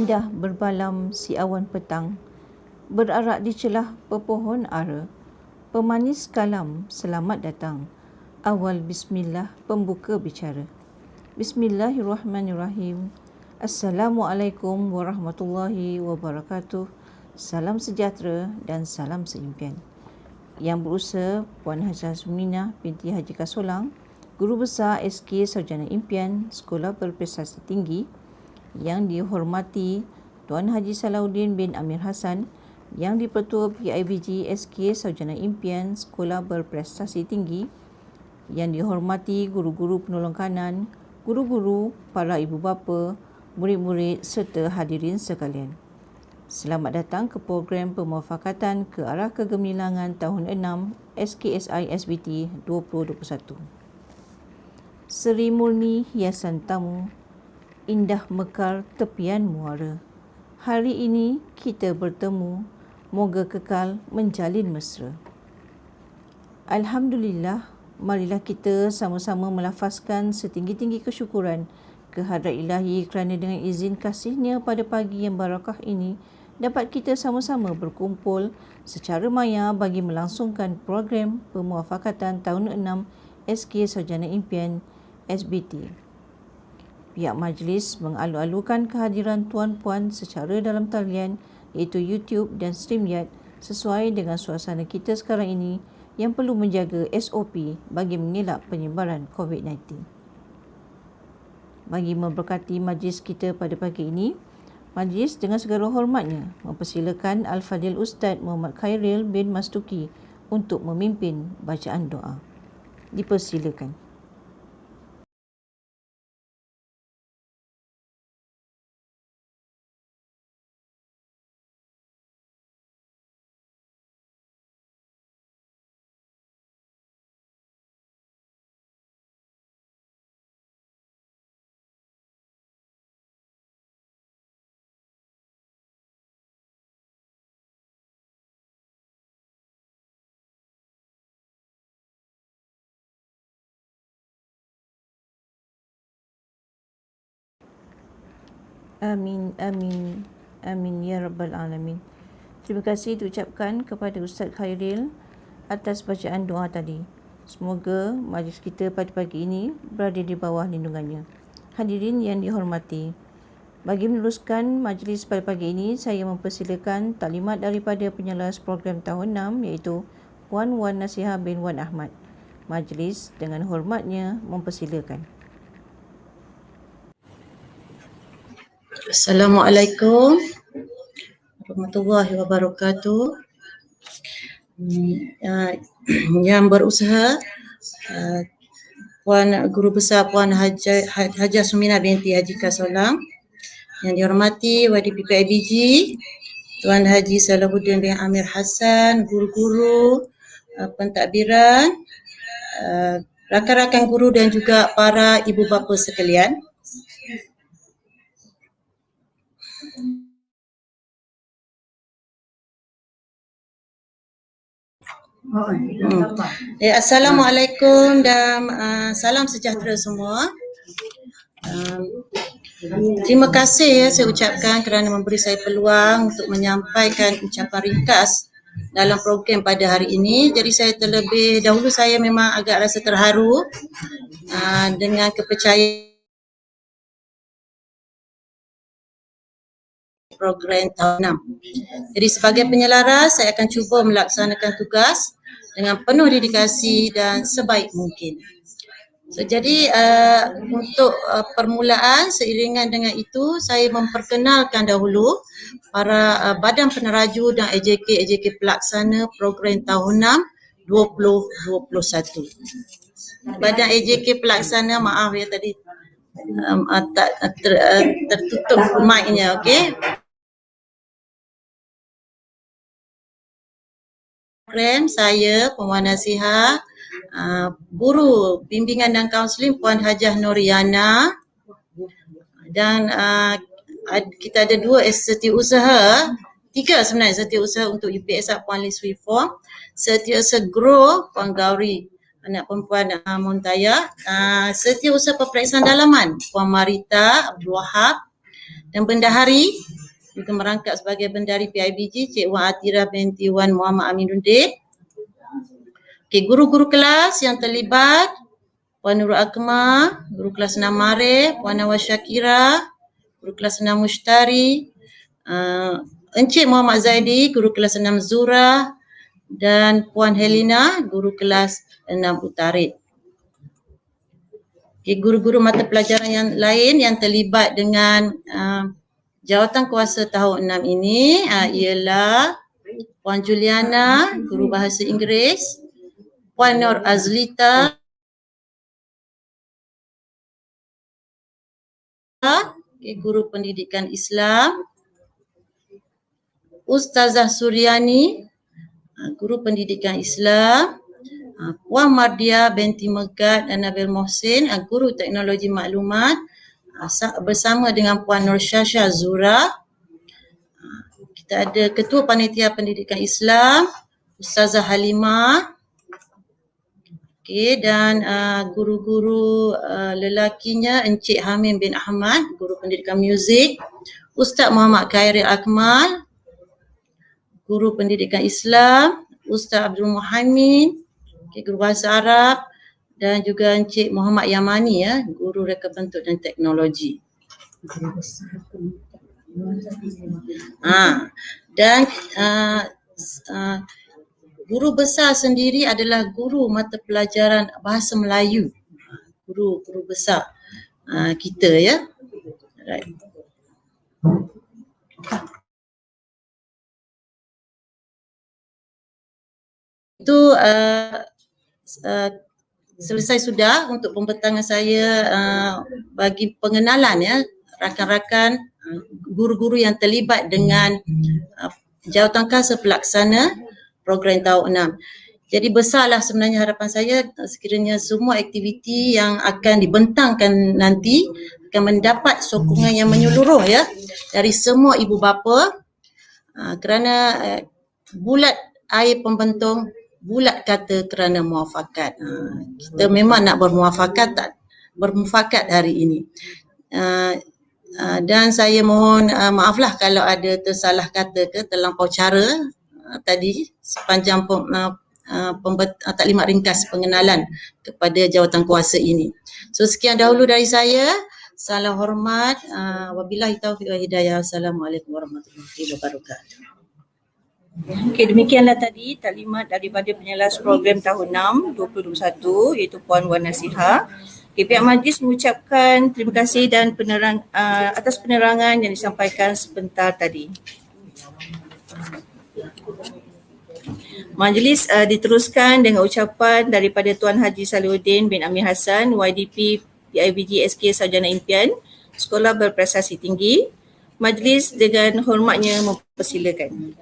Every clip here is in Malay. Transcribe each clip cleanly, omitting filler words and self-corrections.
Indah berbalam si awan petang, berarak di celah pepohon ara. Pemanis kalam, selamat datang. Awal bismillah, pembuka bicara. Bismillahirrahmanirrahim. Assalamualaikum warahmatullahi wabarakatuh. Salam sejahtera dan salam seimpian. Yang berusaha Puan Hajah Suminah binti Haji Kasolang, Guru Besar SK Sarjana Impian Sekolah Berprestasi Tinggi. Yang dihormati Tuan Haji Salahuddin bin Amir Hassan, yang di-Pertua PIBG SK Sarjana Impian Sekolah Berprestasi Tinggi. Yang dihormati guru-guru penolong kanan, guru-guru, para ibu bapa, murid-murid serta hadirin sekalian. Selamat datang ke program Pemufakatan ke Arah Kegemilangan tahun 6 SKSI SBT 2021. Seri Murni Hiasan Tamu, indah mekar tepian muara. Hari ini kita bertemu, moga kekal menjalin mesra. Alhamdulillah, marilah kita sama-sama melafazkan setinggi-tinggi kesyukuran kehadrat Ilahi kerana dengan izin kasih-Nya pada pagi yang barakah ini dapat kita sama-sama berkumpul secara maya bagi melangsungkan program Pemufakatan tahun 6 SK Sarjana Impian SBT. Pihak majlis mengalu-alukan kehadiran tuan-puan secara dalam talian iaitu YouTube dan StreamYard sesuai dengan suasana kita sekarang ini yang perlu menjaga SOP bagi mengelak penyebaran COVID-19. Bagi memberkati majlis kita pada pagi ini, majlis dengan segala hormatnya mempersilakan Al-Fadil Ustaz Muhammad Khairil bin Mastuki untuk memimpin bacaan doa. Dipersilakan. Amin, amin, amin ya rabbal alamin. Terima kasih diucapkan kepada Ustaz Khairil atas bacaan doa tadi. Semoga majlis kita pada pagi ini berada di bawah lindungannya. Hadirin yang dihormati, bagi meneruskan majlis pada pagi ini, saya mempersilakan taklimat daripada penyelas program tahun 6 iaitu Puan Wan Nasihah bin Wan Ahmad. Majlis dengan hormatnya mempersilakan. Assalamualaikum warahmatullahi wabarakatuh. Yang berusaha Puan Guru Besar Puan Hajah Suminah binti Haji Kasolang, yang dihormati YDP PIBG Tuan Haji Salahuddin bin Amir Hassan, guru-guru, pentadbiran, rakan-rakan guru dan juga para ibu bapa sekalian. Assalamualaikum dan salam sejahtera semua. Terima kasih saya ucapkan kerana memberi saya peluang untuk menyampaikan ucapan ringkas dalam program pada hari ini. Jadi saya terlebih dahulu saya memang agak rasa terharu dengan kepercayaan program tahun 6. Jadi sebagai penyelaras, saya akan cuba melaksanakan tugas dengan penuh dedikasi dan sebaik mungkin. Jadi untuk permulaan, seiringan dengan itu, saya memperkenalkan dahulu para badan peneraju dan AJK pelaksana program tahun 6 2021. Badan AJK pelaksana, maaf ya tadi tertutup mic-nya, okey. Program saya, Puan Nasihah, guru bimbingan dan kaunseling Puan Hajah Noriana, dan kita ada dua setiausaha, tiga sebenarnya setiausaha untuk UPSR Puan Liswi Form, setiausaha Grow Puan Gauri, anak perempuan Muntaya, setiausaha peperiksaan dalaman Puan Marita Abdul Wahab, Dan bendahari juga merangkap sebagai bendahari PIBG Cik Wan Atira binti Wan Muhammad Aminuddin. Okey, guru-guru kelas yang terlibat, Puan Nurul Akmal, guru kelas 6 Marif, Puan Nawaz Syakira, guru kelas 6 Mushtari, Encik Muhammad Zaidi, guru kelas 6 Zura, dan Puan Helena, guru kelas 6 Utarid. Okay, guru-guru mata pelajaran yang lain yang terlibat dengan jawatan kuasa tahun 6 ini ialah Puan Juliana, guru bahasa Inggeris, Puan Nur Azlita, guru pendidikan Islam, Ustazah Suryani, guru pendidikan Islam, Puan Mardia binti Megat dan Nabil Mohsin, guru teknologi maklumat, bersama dengan Puan Nur Syasha Zura. Kita ada Ketua Panitia Pendidikan Islam, Ustazah Halimah. Okey, dan guru-guru lelakinya Encik Hamim bin Ahmad, guru pendidikan muzik, Ustaz Muhammad Khairil Akmal, guru pendidikan Islam, Ustaz Abdul Muhaimin, guru bahasa Arab, dan juga Encik Muhammad Yamani, guru reka bentuk dan teknologi. Dan guru besar sendiri adalah guru mata pelajaran bahasa Melayu. Guru besar kita, ya. Right. Itu selesai sudah untuk pembentangan saya bagi pengenalan, ya, rakan-rakan guru-guru yang terlibat dengan jawatan kuasa pelaksana program tahun 6. Jadi besarlah sebenarnya harapan saya sekiranya semua aktiviti yang akan dibentangkan nanti akan mendapat sokongan yang menyeluruh, ya, dari semua ibu bapa, kerana bulat air pembentung, bulat kata kerana muafakat. Kita memang nak bermuafakat hari ini. Dan saya mohon maaflah kalau ada tersalah kata ke terlampau cara tadi sepanjang taklimat ringkas pengenalan kepada jawatan kuasa ini. So sekian dahulu dari saya. Salam hormat. Wabillahi taufiq wa hidayah. Assalamualaikum warahmatullahi wabarakatuh. Okey, demikianlah tadi taklimat daripada penjelas program tahun 6 2021 iaitu Puan Wan Nasihah. Okay, pihak majlis mengucapkan terima kasih dan atas penerangan yang disampaikan sebentar tadi. Majlis diteruskan dengan ucapan daripada Tuan Haji Salihuddin bin Amir Hassan, YDP PIBG SK Sarjana Impian, Sekolah Berprestasi Tinggi. Majlis dengan hormatnya mempersilakan.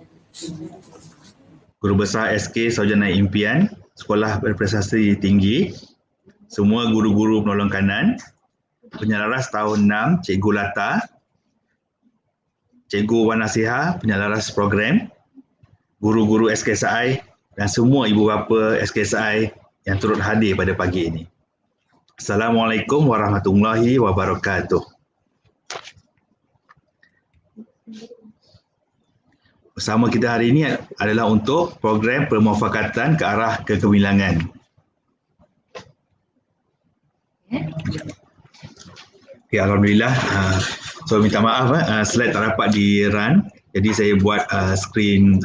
Guru Besar SK Sarjana Impian, Sekolah Berprestasi Tinggi, semua guru-guru penolong kanan, penyelaras tahun 6, Cikgu Lata, Cikgu Wan Nasihah, penyelaras program, guru-guru SKSI dan semua ibu bapa SKSI yang turut hadir pada pagi ini. Assalamualaikum warahmatullahi wabarakatuh. Bersama kita hari ini adalah untuk program permuafakatan ke arah kegemilangan. Okay, Alhamdulillah. So minta maaf, slide tak dapat di run. Jadi saya buat skrin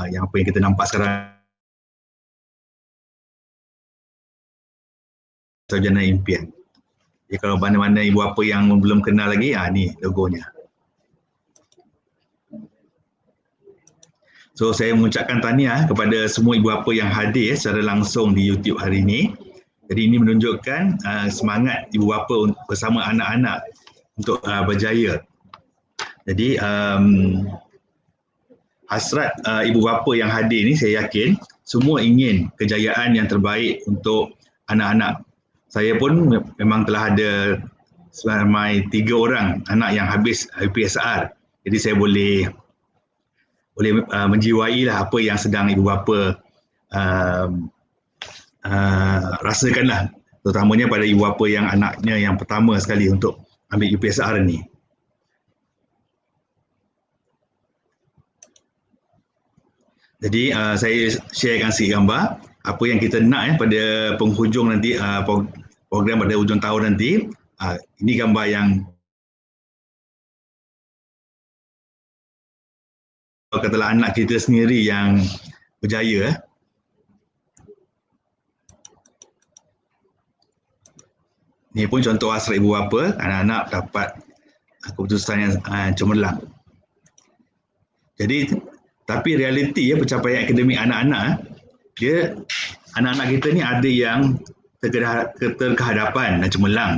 yang apa yang kita nampak sekarang. Sarjana Impian. Jadi kalau mana-mana ibu apa yang belum kenal lagi, ni logonya. So saya mengucapkan tahniah kepada semua ibu bapa yang hadir secara langsung di YouTube hari ini. Jadi ini menunjukkan semangat ibu bapa bersama anak-anak untuk berjaya. Jadi hasrat ibu bapa yang hadir ni saya yakin semua ingin kejayaan yang terbaik untuk anak-anak. Saya pun memang telah ada selama 3 orang anak yang habis IPSR. Jadi saya boleh menjiwai lah apa yang sedang ibu bapa rasakanlah, terutamanya pada ibu bapa yang anaknya yang pertama sekali untuk ambil UPSR ni. Jadi saya sharekan sikit gambar apa yang kita nak pada penghujung nanti program pada hujung tahun nanti. Ini gambar yang katalah anak kita sendiri yang berjaya. Ini pun contoh hasrat ibu bapa, anak-anak dapat keputusan yang cemerlang. Jadi tapi realiti pencapaian akademik anak-anak, anak-anak kita ni ada yang terkehadapan dan cemerlang.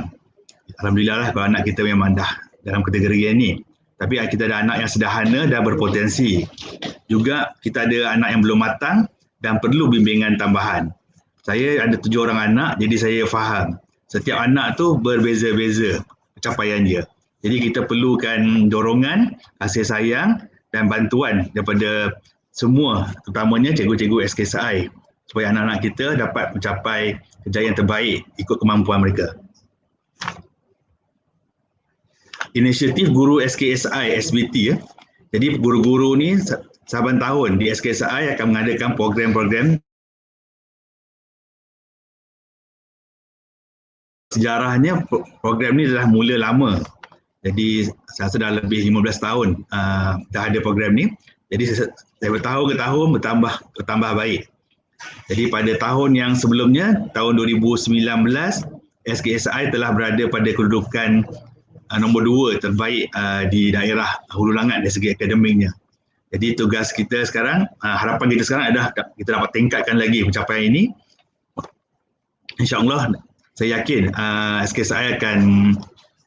Alhamdulillah lah kalau anak kita memang dah dalam kategori ini. Tapi kita ada anak yang sederhana dan berpotensi. Juga kita ada anak yang belum matang dan perlu bimbingan tambahan. Saya ada 7 orang anak, jadi saya faham. Setiap anak tu berbeza-beza pencapaian dia. Jadi kita perlukan dorongan, kasih sayang dan bantuan daripada semua, terutamanya cikgu-cikgu SKSI, supaya anak-anak kita dapat mencapai kejayaan terbaik ikut kemampuan mereka. Inisiatif guru SKSI SBT, jadi guru-guru ni saban tahun di SKSI akan mengadakan program-program. Sejarahnya program ni adalah mula lama. Jadi saya rasa dah lebih 15 tahun dah ada program ni. Jadi saya bertahun ke tahun bertambah baik. Jadi pada tahun yang sebelumnya, tahun 2019, SKSI telah berada pada kedudukan nombor 2 terbaik di daerah Hulu Langat dari segi akademiknya. Jadi tugas kita sekarang, harapan kita sekarang adalah kita dapat tingkatkan lagi pencapaian ini. InsyaAllah saya yakin SKSI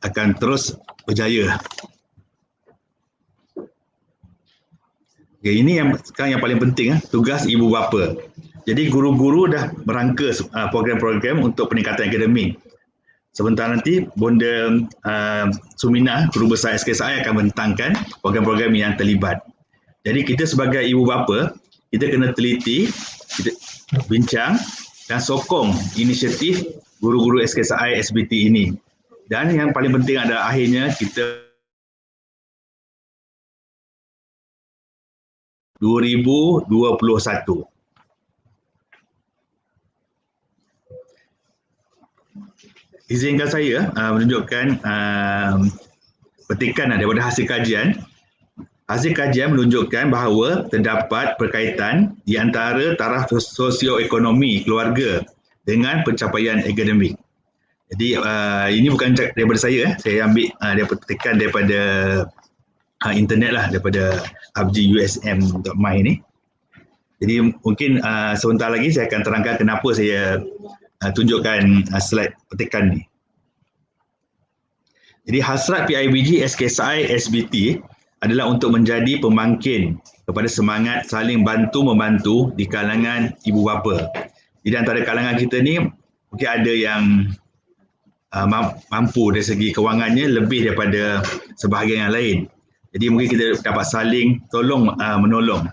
akan terus berjaya. Okay, ini yang sekarang yang paling penting, tugas ibu bapa. Jadi guru-guru dah merangka program-program untuk peningkatan akademik. Sebentar nanti Bonda Sumina, guru besar SKSI akan bentangkan program-program yang terlibat. Jadi kita sebagai ibu bapa, kita kena teliti, kita bincang dan sokong inisiatif guru-guru SKSI SBT ini. Dan yang paling penting adalah akhirnya kita 2021. Izinkan saya menunjukkan petikan daripada hasil kajian. Hasil kajian menunjukkan bahawa terdapat perkaitan di antara taraf sosioekonomi keluarga dengan pencapaian akademik. Jadi ini bukan daripada saya ambil daripada petikan daripada internet lah, daripada abjiusm.my ni. Jadi mungkin sebentar lagi saya akan terangkan kenapa saya tunjukkan slide petikan ni. Jadi hasrat PIBG SKSI SBT adalah untuk menjadi pembangkit kepada semangat saling bantu-membantu di kalangan ibu bapa. Jadi antara kalangan kita ni mungkin ada yang mampu dari segi kewangannya lebih daripada sebahagian yang lain. Jadi mungkin kita dapat saling tolong menolong.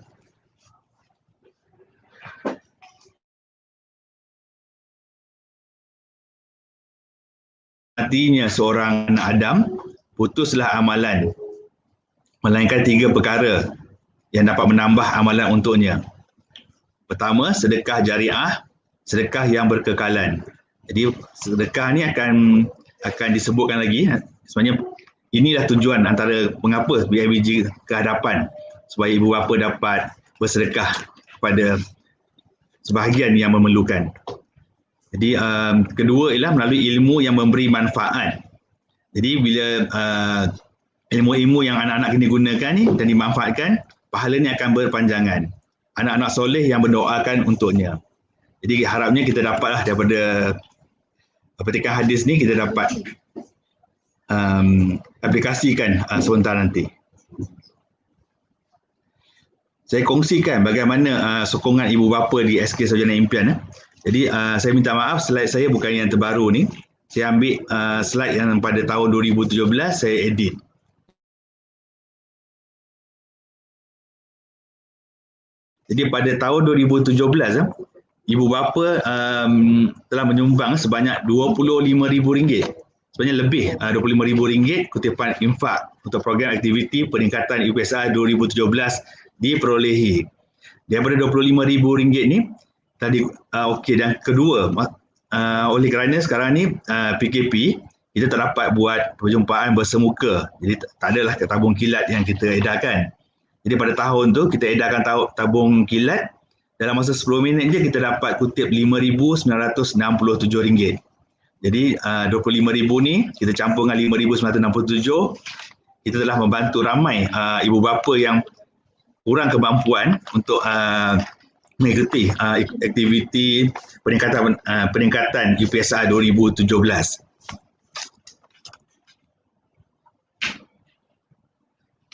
Artinya seorang anak Adam, putuslah amalan, melainkan 3 perkara yang dapat menambah amalan untuknya. Pertama, sedekah jariah, sedekah yang berkekalan. Jadi sedekah ni akan disebutkan lagi. Sebenarnya inilah tujuan antara mengapa BIBG ke hadapan, supaya ibu bapa dapat bersedekah kepada sebahagian yang memerlukan. Jadi kedua ialah melalui ilmu yang memberi manfaat. Jadi bila ilmu-ilmu yang anak-anak kini gunakan ni dan dimanfaatkan, pahalanya akan berpanjangan. Anak-anak soleh yang mendoakan untuknya. Jadi harapnya kita dapatlah daripada petikan hadis ni, kita dapat aplikasikan sebentar nanti. Saya kongsikan bagaimana sokongan ibu bapa di SK Sarjana Impian. Jadi saya minta maaf, slide saya bukan yang terbaru ni. Saya ambil slide yang pada tahun 2017 saya edit. Jadi pada tahun 2017 ibu bapa telah menyumbang sebanyak RM25,000. Sebenarnya lebih RM25,000 kutipan infak untuk program aktiviti peningkatan UPSR 2017 diperolehi. Daripada RM25,000 ni tadi okey, dan kedua oleh kerana sekarang ni PKP, kita tak dapat buat perjumpaan bersemuka. Jadi tak adalah tabung kilat yang kita edarkan. Jadi pada tahun tu kita edarkan tabung kilat, dalam masa 10 minit je kita dapat kutip RM5,967. Jadi RM25,000 ni kita campur dengan RM5,967, kita telah membantu ramai ibu bapa yang kurang kemampuan untuk mengikuti aktiviti peningkatan UPSR 2017.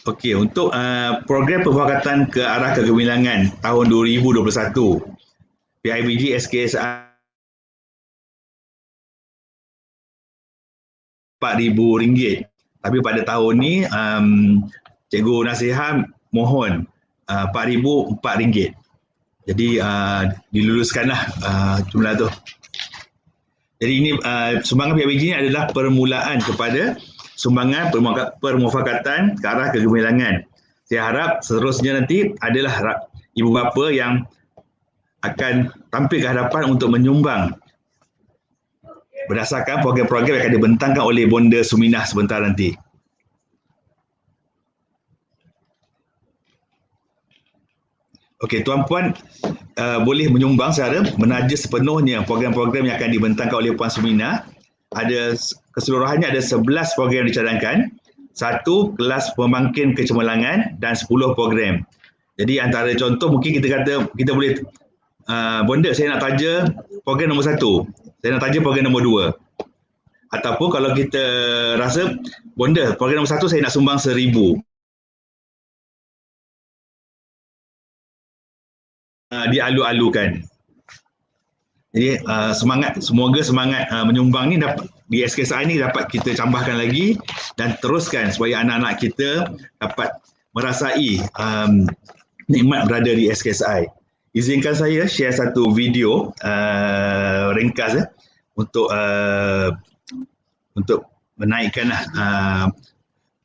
Okey, untuk program pemufakatan ke arah kegemilangan tahun 2021, PIBG SKSI RM4,000. Tapi pada tahun ni Cikgu Nasiha mohon RM4,004. Jadi diluluskanlah jumlah tu. Jadi ini sumbangan PIBG ni adalah permulaan kepada sumbangan permufakatan ke arah kegemilangan. Saya harap seterusnya nanti adalah ibu bapa yang akan tampil ke hadapan untuk menyumbang berdasarkan program-program yang akan dibentangkan oleh Bonda Suminah sebentar nanti. Okey, tuan-puan boleh menyumbang secara menaja sepenuhnya program-program yang akan dibentangkan oleh Puan Suminah. Keseluruhannya ada 11 program dicadangkan, 1 kelas pembangkit kecemerlangan dan 10 program. Jadi antara contoh mungkin kita boleh Bonda, saya nak taja program nombor 1, saya nak taja program nombor 2. Ataupun kalau kita rasa Bonda, program nombor 1 saya nak sumbang 1,000. Dialu-alukan. Jadi semoga semangat menyumbang ni dapat di SKSI ni dapat kita tambahkan lagi dan teruskan supaya anak-anak kita dapat merasai nikmat berada di SKSI. Izinkan saya share satu video ringkas untuk menaikkan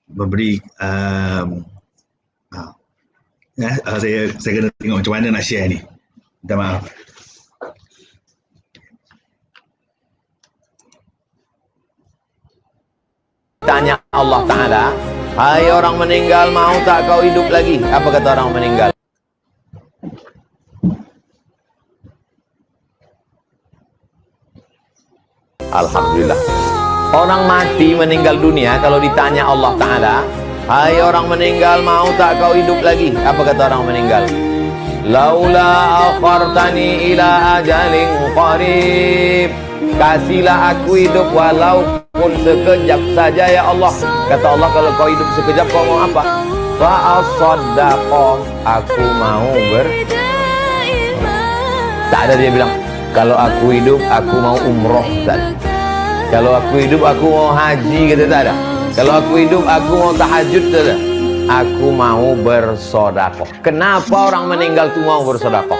memberi saya kena tengok macam mana nak share ni. Minta maaf. Tanya Allah Ta'ala, hai orang meninggal, mau tak kau hidup lagi? Apa kata orang meninggal? Alhamdulillah. Orang mati meninggal dunia, kalau ditanya Allah Ta'ala, hai orang meninggal, mau tak kau hidup lagi? Apa kata orang meninggal? Laula akhartani ila ajalin qarib, kasihlah aku hidup walaupun sekejap saja ya Allah. Kata Allah, kalau kau hidup sekejap kau mau apa? Fa'asaddaqah, aku mau tak ada dia bilang, kalau aku hidup aku mau umroh, tak ada. Kalau aku hidup aku mau haji, kata tak ada. Kalau aku hidup aku mau tahajud, tak ada. Aku mau bersodakoh. Kenapa orang meninggal itu mau bersodakoh?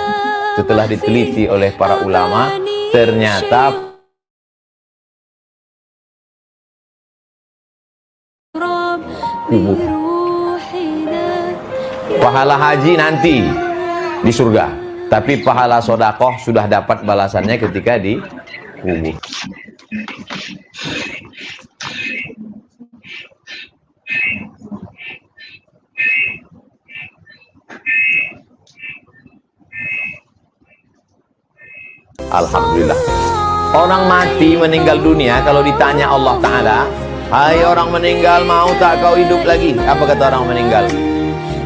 Setelah diteliti oleh para ulama, ternyata pahala haji nanti di surga, tapi pahala sodakoh sudah dapat balasannya ketika di kubur. Alhamdulillah. Orang mati meninggal dunia, kalau ditanya Allah Ta'ala, hai orang meninggal, mau tak kau hidup lagi? Apa kata orang meninggal?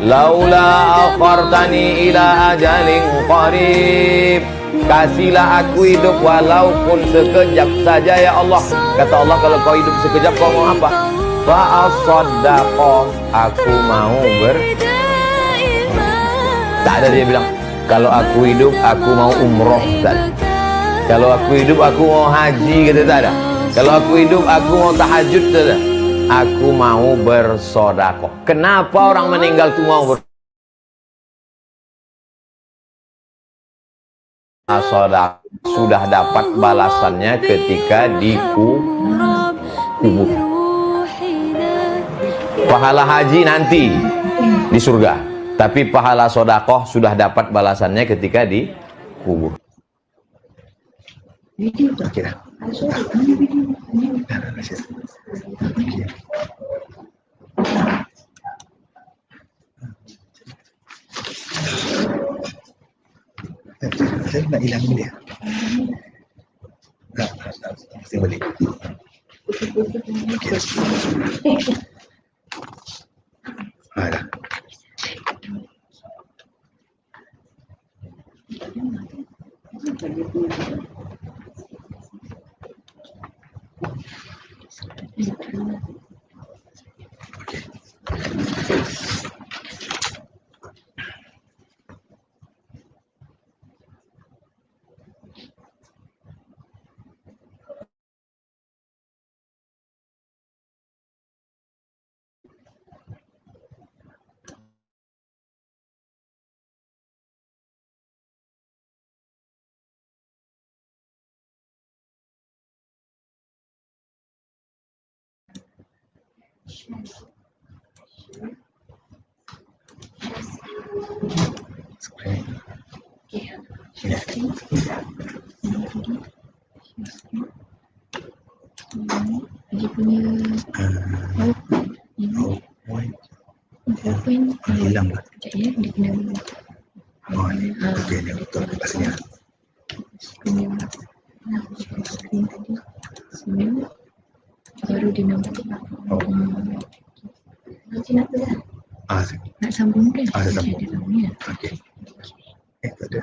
Laula akhartani ila ajalin qarib, kasihlah aku hidup walaupun sekejap saja ya Allah. Kata Allah, kalau kau hidup sekejap kau mau apa? Fa'asaddaqah, aku mau tak ada dia bilang, kalau aku hidup aku mau umroh, tak ada. Kalau aku hidup aku mau haji, kata tak ada. Kalau aku hidup aku mau tahajud, tak ada. Aku mau bersodakoh. Kenapa orang meninggal itu mau bersodakoh? Sudah dapat balasannya ketika di kubur. Pahala haji nanti di surga, Tapi pahala sodakoh sudah dapat balasannya ketika di kubur. Okey dah. Saya nak hilang dia. Tak, mesti balik. Okey. Dah. Dia punya PowerPoint Hilang lah. sekejap ya, dia kena Okey, ni betul kat sini. punya screen tadi semua baru dia nampak. Macam apa dah? Nak sambung kan? Ada sambung. Dia sambung ya. Okey. Tak ada.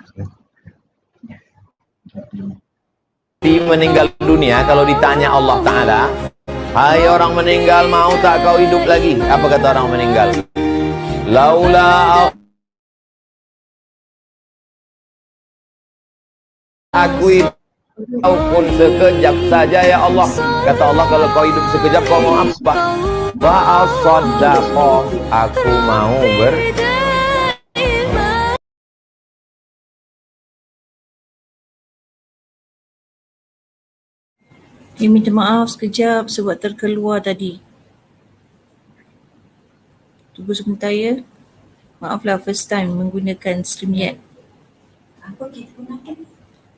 Meninggal dunia, kalau ditanya Allah Ta'ala, hai orang meninggal, mau tak kau hidup lagi? Apa kata orang meninggal? Laula aku pun sekejap saja ya Allah. Kata Allah, kalau kau hidup sekejap kau mau apa? Fa'asaddaqah, aku mau Minta maaf sekejap sebab terkeluar tadi. Tunggu sebentar ya. Maaflah, first time menggunakan StreamYard. Apa kita gunakan?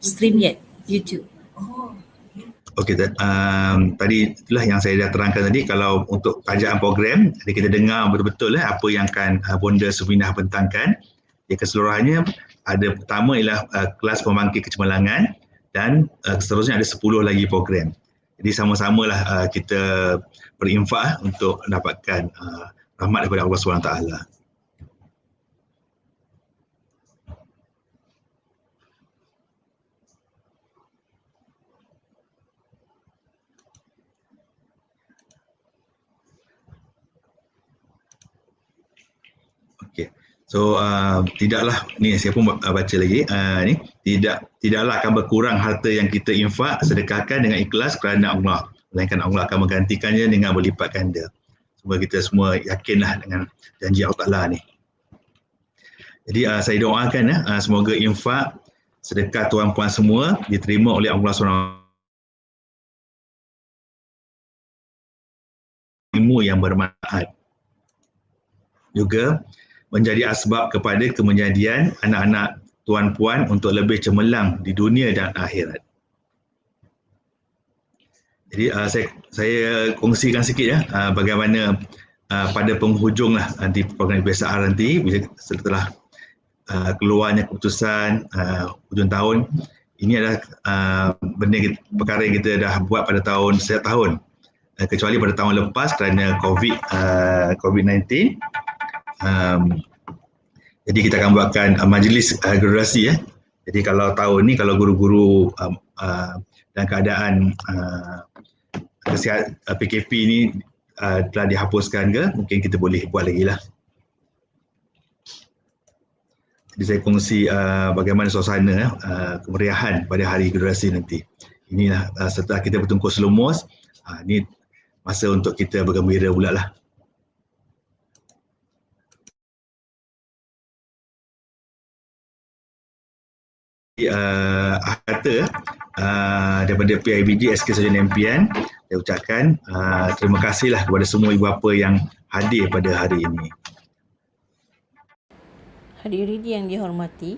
StreamYard, YouTube. Okey, tadi itulah yang saya dah terangkan tadi. Kalau untuk tajaan program, jadi kita dengar betul-betul apa yang akan Bonda Suminah bentangkan. Jadi keseluruhannya ada pertama ialah kelas pembangkit kecemerlangan dan seterusnya ada 10 lagi program. Jadi sama-samalah kita berinfak untuk mendapatkan rahmat daripada Allah SWT. Okey. So tidaklah ni saya pun baca lagi ni tidaklah akan berkurang harta yang kita infak sedekahkan dengan ikhlas kerana Allah, melainkan Allah akan menggantikannya dengan berlipat ganda. Semoga kita semua yakinlah dengan janji Allah Taala ni. Jadi saya doakan semoga infak sedekah tuan-puan semua diterima oleh Allah SWT, ilmu yang bermanfaat, juga menjadi asbab kepada kemenjadian anak-anak tuan-puan untuk lebih cemerlang di dunia dan akhirat. Jadi saya kongsikan sikit bagaimana pada penghujung nanti program IPSR nanti bila setelah keluarnya keputusan hujung tahun, ini adalah perkara yang kita dah buat pada setiap tahun, kecuali pada tahun lepas kerana COVID-19. Jadi kita akan buatkan majlis graduasi . Jadi kalau tahun ni kalau guru-guru dalam keadaan PKP ni telah dihapuskan ke, mungkin kita boleh buat lagi lah. Jadi saya kongsi bagaimana suasana kemeriahan pada hari graduasi nanti. Inilah setelah kita bertungkus lumus, ni masa untuk kita bergembira pula lah. Kata daripada PIBD SK Sarjana Impian, saya ucapkan terima kasihlah kepada semua ibu bapa yang hadir pada hari ini. Hadirin yang dihormati,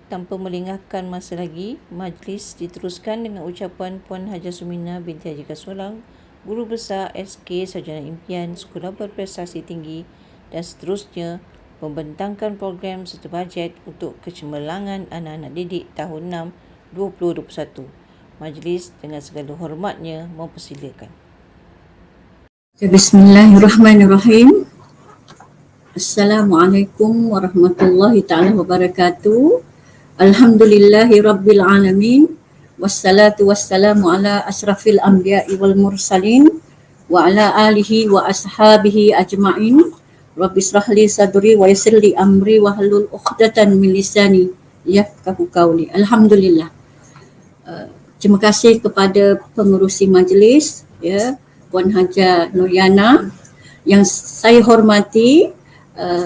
tanpa melengahkan masa lagi, majlis diteruskan dengan ucapan Puan Hajah Sumina binti Haji Kasulang, Guru Besar SK Sarjana Impian Sekolah Berprestasi Tinggi dan seterusnya membentangkan program serta bajet untuk kecemerlangan anak-anak didik tahun 6 2021. Majlis dengan segala hormatnya mempersilakan. Bismillahirrahmanirrahim. Assalamualaikum warahmatullahi ta'ala wabarakatuh. Alhamdulillahi rabbil alamin. Wassalatu wassalamu ala asrafil anbiya'i wal mursalin wa ala alihi wa ashabihi ajma'in. Rabbi israhli sadri wa yassirli amri wa hlul 'uqdatan min lisani yafqahu qawli. Alhamdulillah. Terima kasih kepada pengerusi majlis, ya, Puan Hajah Nuriana, yang saya hormati,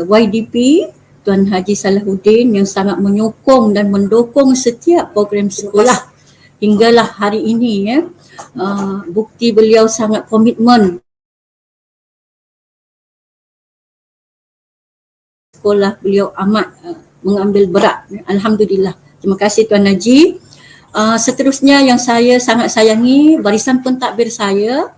YDP Tuan Haji Salahuddin yang sangat menyokong dan mendukung setiap program sekolah hinggalah hari ini, ya. Bukti beliau sangat komitmen sekolah, beliau amat mengambil berat. Alhamdulillah. Terima kasih Tuan Haji. Seterusnya yang saya sangat sayangi, barisan pentadbir saya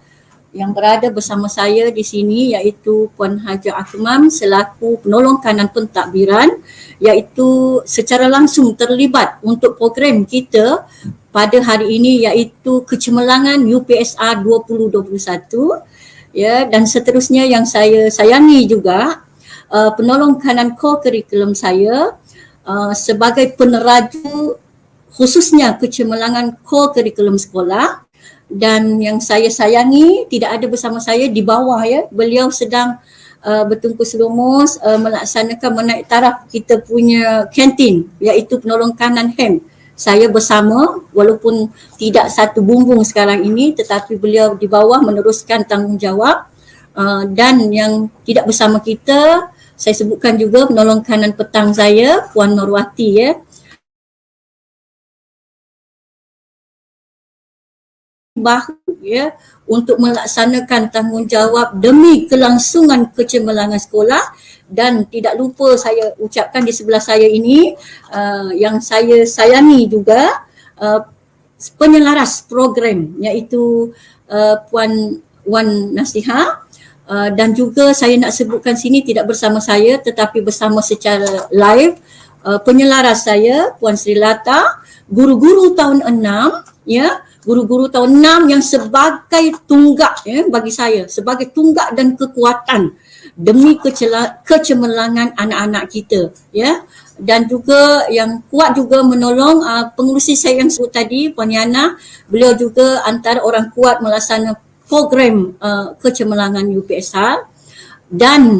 yang berada bersama saya di sini, iaitu Puan Hajah Akmam selaku penolong kanan pentadbiran, iaitu secara langsung terlibat untuk program kita pada hari ini, iaitu kecemerlangan UPSR 2021, ya. Dan seterusnya yang saya sayangi juga, penolong kanan core curriculum saya sebagai peneraju khususnya kecemerlangan core curriculum sekolah. Dan yang saya sayangi tidak ada bersama saya di bawah, ya. Beliau sedang bertungkus lumus melaksanakan menaik taraf kita punya kantin, iaitu penolong kanan HEM. Saya bersama, walaupun tidak satu bumbung sekarang ini, tetapi beliau di bawah meneruskan tanggungjawab. Dan yang tidak bersama kita, saya sebutkan juga penolong kanan petang saya, Puan Nurwati, ya. Bahu, ya, untuk melaksanakan tanggungjawab demi kelangsungan kecemerlangan sekolah. Dan tidak lupa saya ucapkan di sebelah saya ini, yang saya sayangi juga, penyelaras program, iaitu Puan Wan Nasiha. Dan juga saya nak sebutkan sini tidak bersama saya tetapi bersama secara live, penyelaras saya Puan Sri Lata, guru-guru tahun 6, ya. Guru-guru tahun 6 yang sebagai tunggak, ya, bagi saya, sebagai tunggak dan kekuatan demi kecemerlangan anak-anak kita, ya. Dan juga yang kuat juga menolong pengurusi saya yang sebut tadi, Puan Yana, beliau juga antara orang kuat melaksanakan program kecemerlangan UPSR. Dan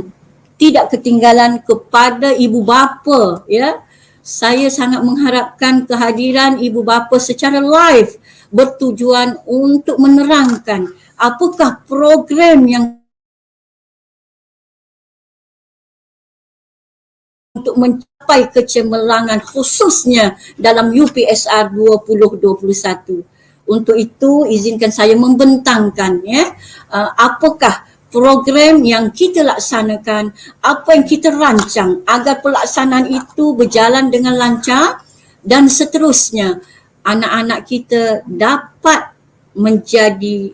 tidak ketinggalan kepada ibu bapa, ya. Saya sangat mengharapkan kehadiran ibu bapa secara live bertujuan untuk menerangkan apakah program yang untuk mencapai kecemerlangan khususnya dalam UPSR 2021. Untuk itu izinkan saya membentangkan, ya, apakah program yang kita laksanakan, apa yang kita rancang agar pelaksanaan itu berjalan dengan lancar dan seterusnya anak-anak kita dapat menjadi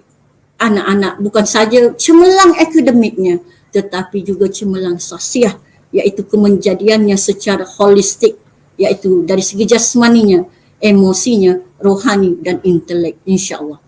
anak-anak bukan saja cemerlang akademiknya tetapi juga cemerlang sosial, iaitu kemenjadiannya secara holistik, iaitu dari segi jasmaninya, emosinya, rohani dan intelek, insya-Allah.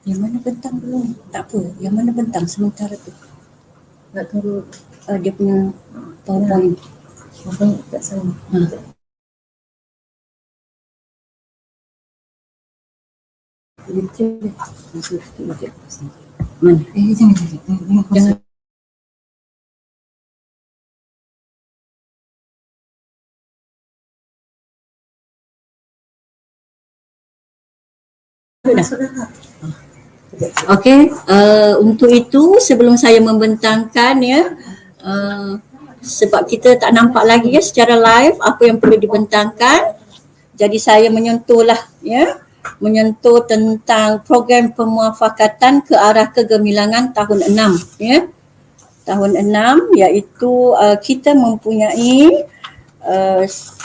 Yang mana bentang belum? Tak apa, yang mana bentang sementara tu. Nak tunggu dia punya PowerPoint. PowerPoint kat sana. Mana? Jangan. Okey, untuk itu sebelum saya membentangkan, ya, sebab kita tak nampak lagi ya secara live apa yang perlu dibentangkan. Jadi saya menyentuhlah ya, menyentuh tentang program pemuafakatan ke arah kegemilangan tahun 6 ya. Tahun 6 iaitu kita mempunyai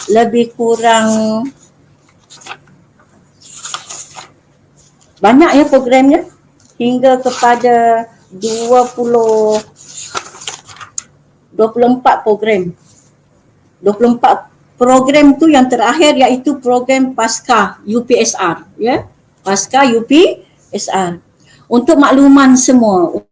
lebih kurang banyak ya programnya, hingga kepada 24 program. 24 program tu yang terakhir iaitu program pasca UPSR ya. Pasca UPSR. Untuk makluman semua,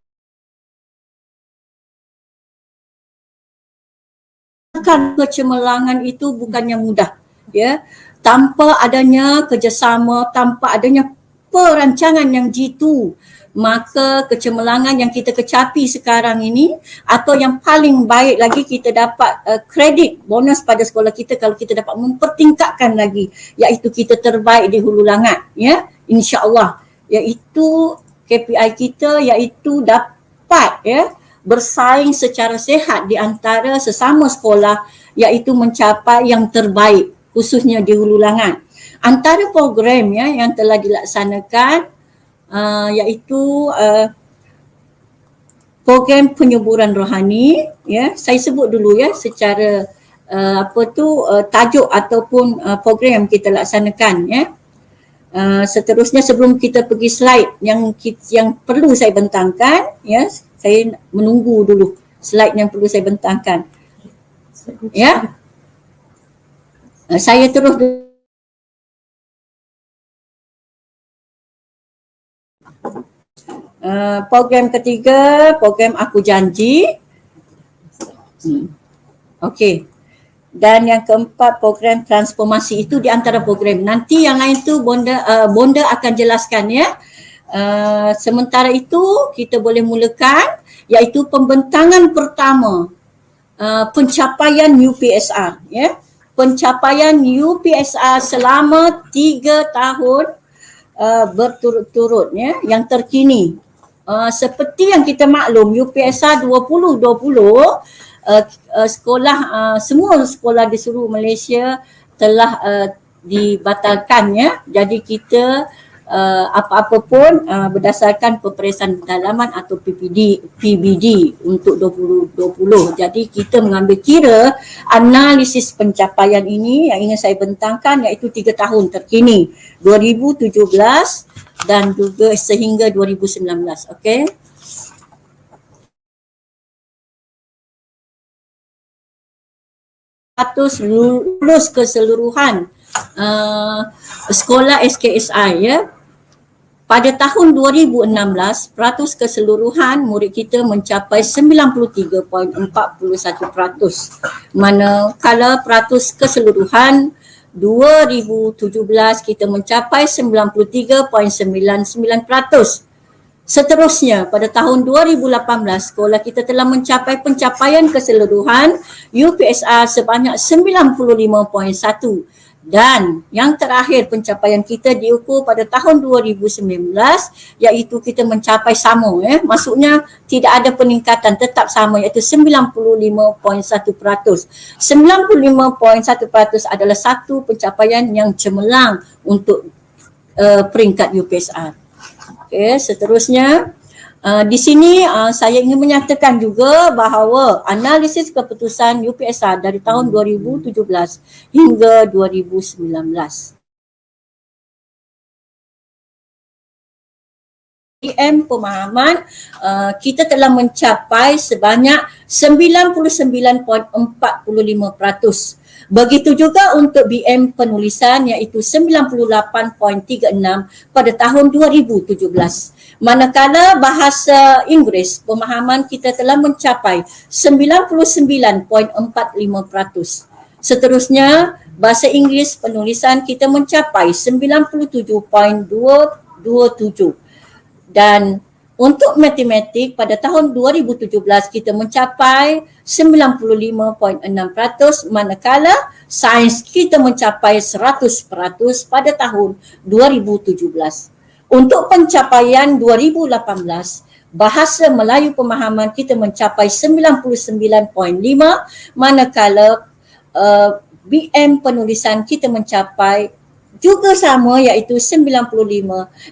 kecemerlangan itu bukannya mudah ya. Tanpa adanya kerjasama, tanpa adanya perancangan yang jitu, maka kecemerlangan yang kita kecapi sekarang ini, atau yang paling baik lagi kita dapat kredit bonus pada sekolah kita kalau kita dapat mempertingkatkan lagi, iaitu kita terbaik di Hulu Langat ya, insya-Allah, iaitu KPI kita iaitu dapat ya bersaing secara sihat di antara sesama sekolah, iaitu mencapai yang terbaik khususnya di Hulu Langat. Antara program ya yang telah dilaksanakan iaitu program penyuburan rohani ya. Saya sebut dulu ya secara tajuk ataupun program yang kita laksanakan ya. Seterusnya sebelum kita pergi slide yang perlu saya bentangkan ya, saya menunggu dulu slide yang perlu saya bentangkan ya. Saya terus program ketiga, program Aku Janji. Okey. Dan yang keempat, program transformasi. Itu di antara program. Nanti yang lain tu Bonda akan jelaskan ya. Sementara itu kita boleh mulakan iaitu pembentangan pertama pencapaian UPSR ya. Pencapaian UPSR selama 3 tahun berturut-turut ya, yang terkini. Seperti yang kita maklum, UPSR 2020 semua sekolah di seluruh Malaysia telah dibatalkan ya. Jadi kita apa-apa pun berdasarkan peperiksaan pendalaman atau PBD untuk 2020. Jadi kita mengambil kira analisis pencapaian ini yang ingin saya bentangkan iaitu 3 tahun terkini, 2017 dan juga sehingga 2019. Okey. Lulus keseluruhan sekolah SKSI ya. Pada tahun 2016, peratus keseluruhan murid kita mencapai 93.41%. Manakala peratus keseluruhan 2017 kita mencapai 93.99%. Seterusnya pada tahun 2018 sekolah kita telah mencapai pencapaian keseluruhan UPSR sebanyak 95.1%. Dan yang terakhir pencapaian kita diukur pada tahun 2019 iaitu kita mencapai sama ya. Maksudnya tidak ada peningkatan, tetap sama iaitu 95.1%. 95.1% adalah satu pencapaian yang cemerlang untuk peringkat UPSR. Okey, seterusnya di sini saya ingin menyatakan juga bahawa analisis keputusan UPSR dari tahun 2017 hingga 2019. Pemahaman kita telah mencapai sebanyak 99.45%. Begitu juga untuk BM penulisan iaitu 98.36 pada tahun 2017. Manakala bahasa Inggeris pemahaman kita telah mencapai 99.45%. Seterusnya bahasa Inggeris penulisan kita mencapai 97.227. Dan untuk matematik pada tahun 2017 kita mencapai 95.6%, manakala sains kita mencapai 100% pada tahun 2017. Untuk pencapaian 2018, bahasa Melayu pemahaman kita mencapai 99.5, manakala BM penulisan kita mencapai juga sama iaitu 99.5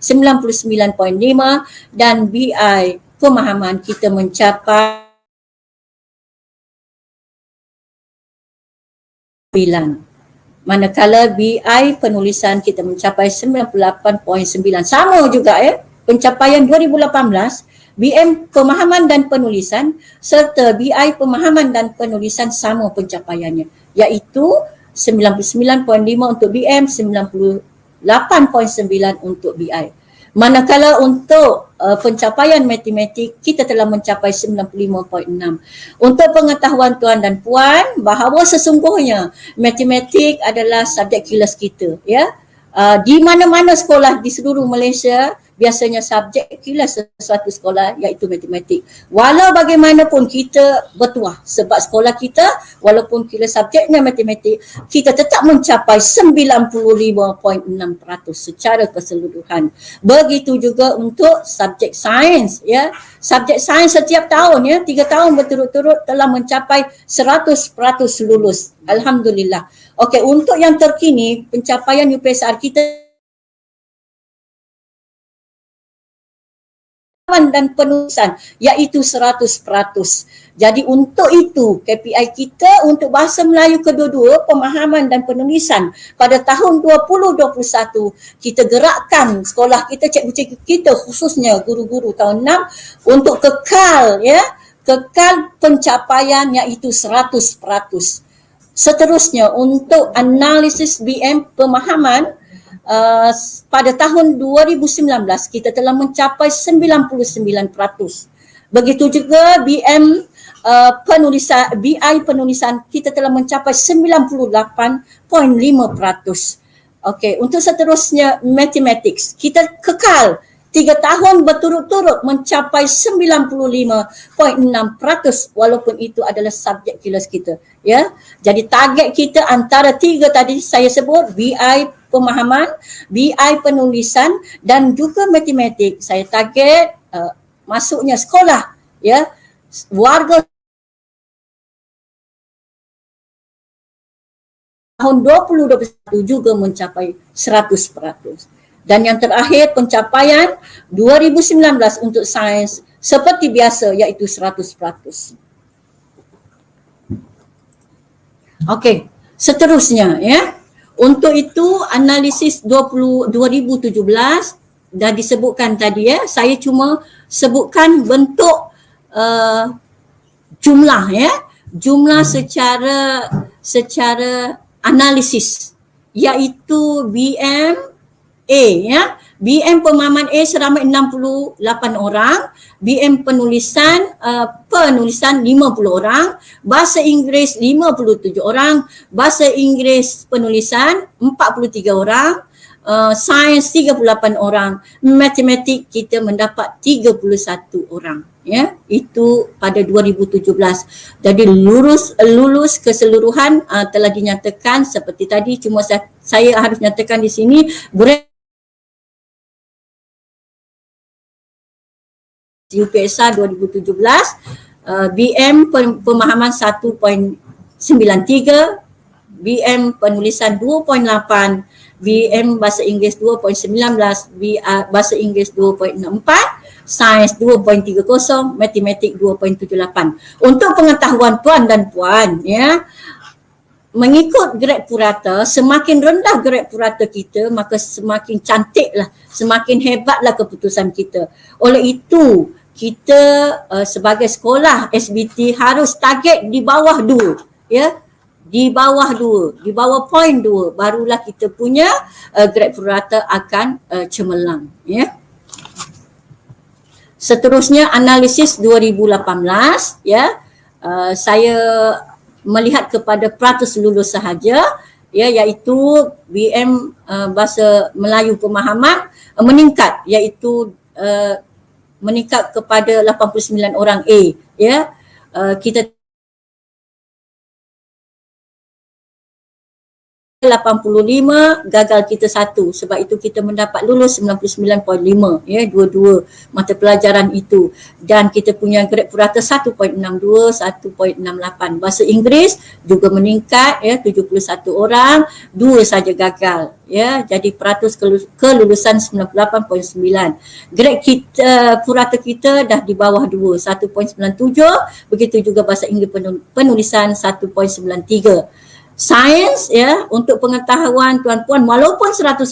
dan BI pemahaman kita mencapai 9. Manakala BI penulisan kita mencapai 98.9. Sama juga pencapaian 2018, BM pemahaman dan penulisan serta BI pemahaman dan penulisan sama pencapaiannya, iaitu 99.5 untuk BM, 98.9 untuk BI. Manakala untuk pencapaian matematik kita telah mencapai 95.6. Untuk pengetahuan tuan dan puan bahawa sesungguhnya matematik adalah subjek kilas kita, ya. Di mana-mana sekolah di seluruh Malaysia biasanya subjek kilas sesuatu sekolah iaitu matematik. Walau bagaimanapun kita bertuah sebab sekolah kita walaupun kilas subjeknya matematik, kita tetap mencapai 95.6% secara keseluruhan. Begitu juga untuk subjek sains, ya. Subjek sains setiap tahun, ya, 3 tahun berturut-turut telah mencapai 100% lulus. Alhamdulillah. Okey, untuk yang terkini pencapaian UPSR kita dan penulisan iaitu 100%. Jadi untuk itu KPI kita untuk bahasa Melayu kedua-dua, pemahaman dan penulisan pada tahun 2021 kita gerakkan sekolah kita, cikgu-cikgu kita khususnya guru-guru tahun 6 untuk kekal pencapaian iaitu 100%. Seterusnya untuk analisis BM pemahaman pada tahun 2019 kita telah mencapai 99%. Begitu juga BM penulisan, BI penulisan kita telah mencapai 98.5%. Okey, untuk seterusnya mathematics kita kekal 3 tahun berturut-turut mencapai 95.6% walaupun itu adalah subjek kilas kita, ya. Jadi target kita antara 3 tadi saya sebut, BI pemahaman, BI penulisan dan juga matematik. Saya target masuknya sekolah, ya, warga tahun 2021 juga mencapai 100%. Dan yang terakhir pencapaian 2019 untuk sains seperti biasa iaitu 100%. Okey, seterusnya, ya. Untuk itu analisis 2017 dah disebutkan tadi, ya. Saya cuma sebutkan bentuk jumlah, ya. Jumlah secara analisis iaitu BM A, ya. BM pemahaman A seramai 68 orang, BM penulisan 50 orang, bahasa Inggeris 57 orang, bahasa Inggeris penulisan 43 orang, sains 38 orang, matematik kita mendapat 31 orang, ya. Itu pada 2017. Jadi lulus keseluruhan telah dinyatakan seperti tadi, cuma saya harus nyatakan di sini UPSR 2017, BM pemahaman 1.93, BM penulisan 2.8, BM bahasa Inggeris 2.19, bahasa Inggeris 2.64, sains 2.30, matematik 2.78. Untuk pengetahuan tuan dan puan, ya, mengikut grade purata, semakin rendah grade purata kita maka semakin cantiklah, semakin hebatlah keputusan kita. Oleh itu kita sebagai sekolah SBT harus target di bawah 2, ya. Di bawah 2, di bawah poin 2 barulah kita punya grade purata akan cemerlang, ya. Seterusnya analisis 2018, ya. Saya melihat kepada peratus lulus sahaja, ya, iaitu BM bahasa Melayu pemahaman meningkat, iaitu meningkat kepada 89 orang A, ya. Kita 85, gagal kita 1. Sebab itu kita mendapat lulus 99.5, ya, dua-dua mata pelajaran itu. Dan kita punya grade purata 1.62, 1.68. Bahasa Inggeris juga meningkat, ya, 71 orang, 2 saja gagal, ya. Jadi peratus kelulusan 98.9. Grade kita, purata kita dah di bawah 2, 1.97. Begitu juga bahasa Inggeris penulisan 1.93. Sains, ya, untuk pengetahuan tuan-puan, walaupun 100%,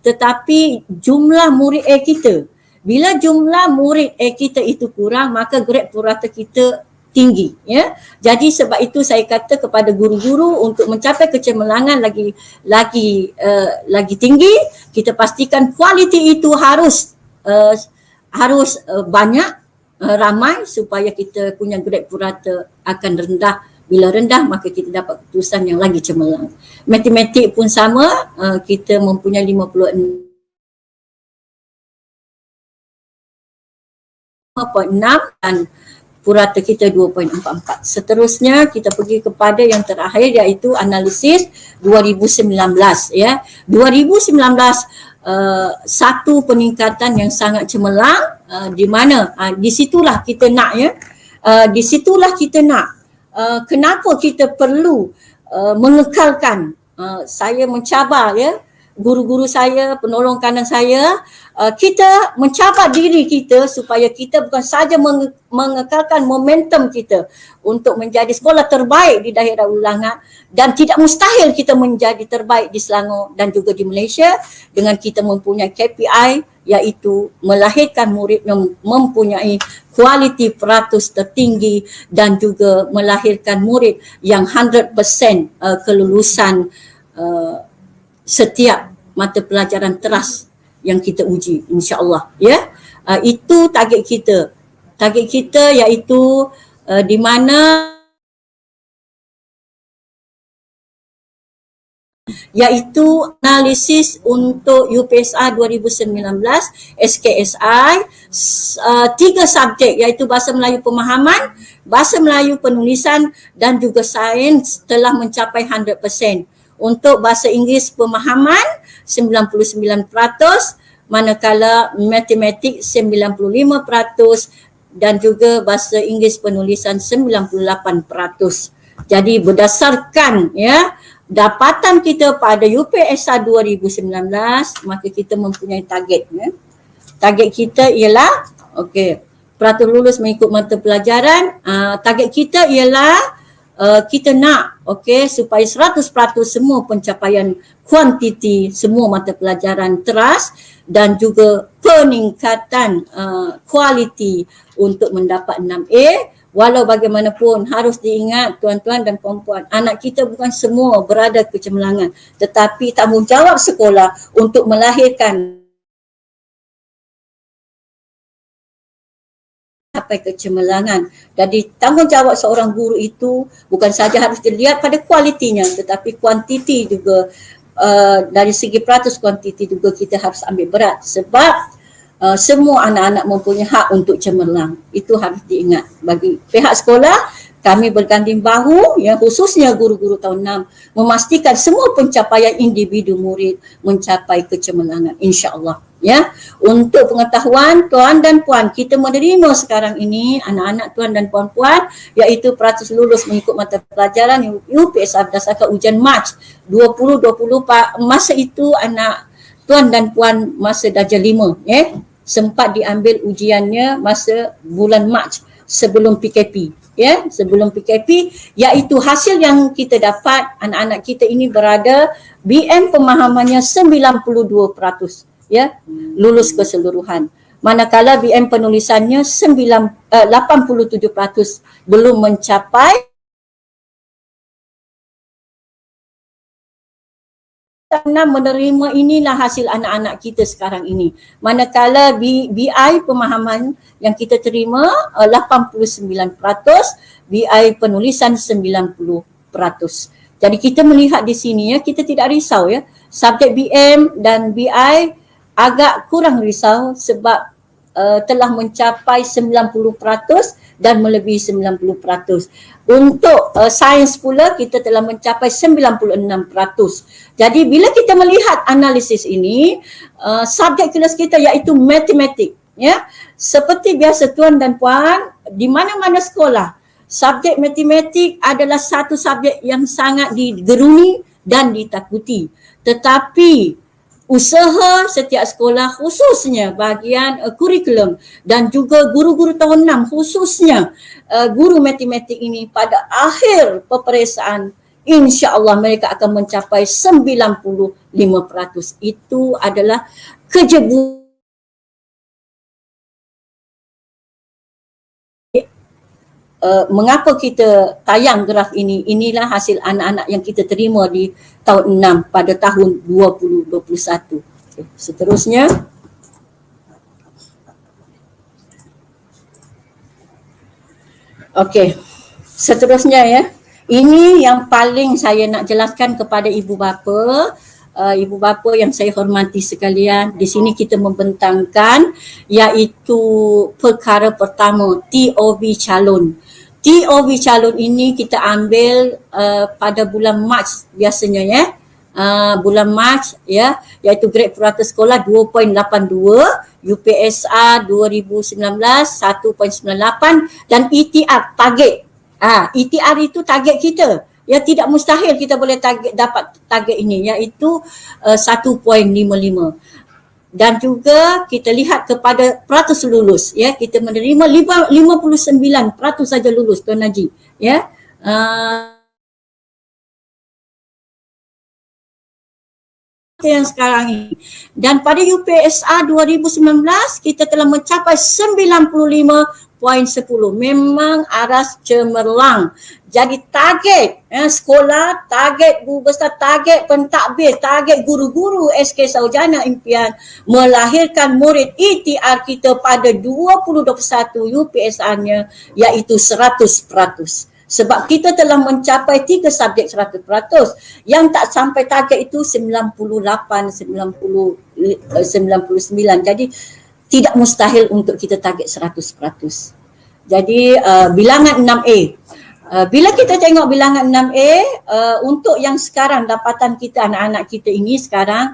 tetapi jumlah murid A kita, bila jumlah murid A kita itu kurang, maka grade purata kita tinggi, ya. Jadi sebab itu saya kata kepada guru-guru untuk mencapai kecemerlangan lagi tinggi, kita pastikan kualiti itu harus banyak, ramai, supaya kita punya grade purata akan rendah. Bila rendah, maka kita dapat keputusan yang lagi cemerlang. Matematik pun sama, kita mempunyai 56.6 dan purata kita 2.44. Seterusnya kita pergi kepada yang terakhir, iaitu analisis 2019, ya. 2019 satu peningkatan yang sangat cemerlang, di mana di situlah kita nak, ya. Di situlah kita nak. Kenapa kita perlu mengekalkan, saya mencabar, ya, guru-guru saya, penolong kanan saya, kita mencabar diri kita supaya kita bukan saja mengekalkan momentum kita untuk menjadi sekolah terbaik di daerah Ulangat, dan tidak mustahil kita menjadi terbaik di Selangor dan juga di Malaysia dengan kita mempunyai KPI, iaitu melahirkan murid yang mempunyai kualiti peratus tertinggi dan juga melahirkan murid yang 100% kelulusan setiap mata pelajaran teras yang kita uji, insya-Allah, ya. Itu target kita. Target kita iaitu di mana iaitu analisis untuk UPSR 2019 SKSI, 3 subjek, iaitu bahasa Melayu pemahaman, bahasa Melayu penulisan dan juga sains telah mencapai 100%. Untuk bahasa Inggeris pemahaman 99%, manakala matematik 95% dan juga bahasa Inggeris penulisan 98%. Jadi berdasarkan, ya, dapatan kita pada UPSR 2019, maka kita mempunyai target, ya. Target kita ialah, okey, peratus lulus mengikut mata pelajaran. Target kita ialah kita nak, okey, supaya 100% semua pencapaian kuantiti semua mata pelajaran teras dan juga peningkatan kualiti untuk mendapat 6A. Walau bagaimanapun harus diingat tuan-tuan dan puan-puan, anak kita bukan semua berada kecemerlangan, tetapi tanggungjawab sekolah untuk melahirkan sampai kecemerlangan. Jadi tanggungjawab seorang guru itu bukan saja harus dilihat pada kualitinya, tetapi kuantiti juga, dari segi peratus kuantiti juga kita harus ambil berat, sebab semua anak-anak mempunyai hak untuk cemerlang. Itu harus diingat. Bagi pihak sekolah, kami berganding bahu, ya, khususnya guru-guru tahun 6, memastikan semua pencapaian individu murid mencapai kecemerlangan, insya-Allah, ya. Untuk pengetahuan tuan dan puan, kita menerima sekarang ini anak-anak tuan dan puan-puan, iaitu peratus lulus mengikut mata pelajaran UPSR berdasarkan ujian Mac 2020. Masa itu anak tuan dan puan masa darjah 5, ya, sempat diambil ujiannya masa bulan Mac sebelum PKP, ya, sebelum PKP, iaitu hasil yang kita dapat, anak-anak kita ini berada BM pemahamannya 92%, ya, lulus keseluruhan. Manakala BM penulisannya 87% belum mencapai. Karena menerima inilah hasil anak-anak kita sekarang ini. Manakala BI pemahaman yang kita terima 89%, BI penulisan 90%. Jadi kita melihat di sini, ya, kita tidak risau, ya. Subjek BM dan BI agak kurang risau sebab telah mencapai 90% dan melebihi 90%. Untuk sains pula kita telah mencapai 96%. Jadi bila kita melihat analisis ini, subjek kelas kita iaitu matematik, ya. Seperti biasa tuan dan puan, di mana-mana sekolah, subjek matematik adalah satu subjek yang sangat digeruni dan ditakuti. Tetapi usaha setiap sekolah khususnya bahagian kurikulum dan juga guru-guru tahun 6 khususnya guru matematik ini pada akhir peperiksaan insya-Allah mereka akan mencapai 95%. Itu adalah kerja mengapa kita tayang graf ini? Inilah hasil anak-anak yang kita terima di tahun 6 pada tahun 2021. Okay. Seterusnya. Okey. Seterusnya ya. Ini yang paling saya nak jelaskan kepada ibu bapa. Ibu bapa yang saya hormati sekalian, di sini kita membentangkan iaitu perkara pertama, TOV calon. TOV calon ini kita ambil pada bulan Mac biasanya ya. Bulan Mac ya, iaitu grade purata sekolah 2.82, UPSR 2019 1.98 dan ETR target. ETR itu target kita. Ya, tidak mustahil kita boleh dapat target ini iaitu 1.55. Dan juga kita lihat kepada peratus lulus ya, kita menerima 59% saja lulus Tuan Haji ya. Yang sekarang ini. Dan pada UPSR 2019 kita telah mencapai 95.10. Memang aras cemerlang. Jadi target sekolah, target guru besar, target pentadbir, target guru-guru SK Sarjana Impian melahirkan murid ETR kita pada 2021 UPSR-nya iaitu 100%. Sebab kita telah mencapai 3 subjek 100%. Yang tak sampai target itu 98, 99. Jadi tidak mustahil untuk kita target 100%. Jadi bilangan 6A. Bila kita tengok bilangan 6A, untuk yang sekarang dapatan kita, anak-anak kita ini sekarang,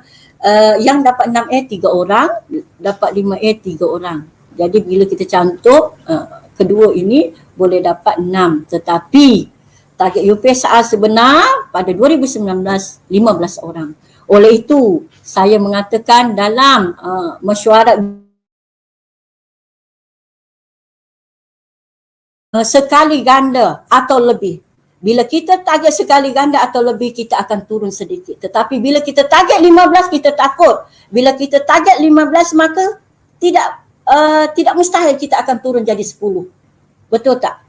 yang dapat 6A 3 orang, dapat 5A 3 orang. Jadi bila kita cantum, kedua ini boleh dapat 6. Tetapi target UPSR sebenar pada 2019 15 orang. Oleh itu saya mengatakan dalam mesyuarat sekali ganda atau lebih. Bila kita target sekali ganda atau lebih kita akan turun sedikit. Tetapi bila kita target 15 kita takut. Bila kita target 15 maka tidak mustahil kita akan turun jadi 10. Betul tak?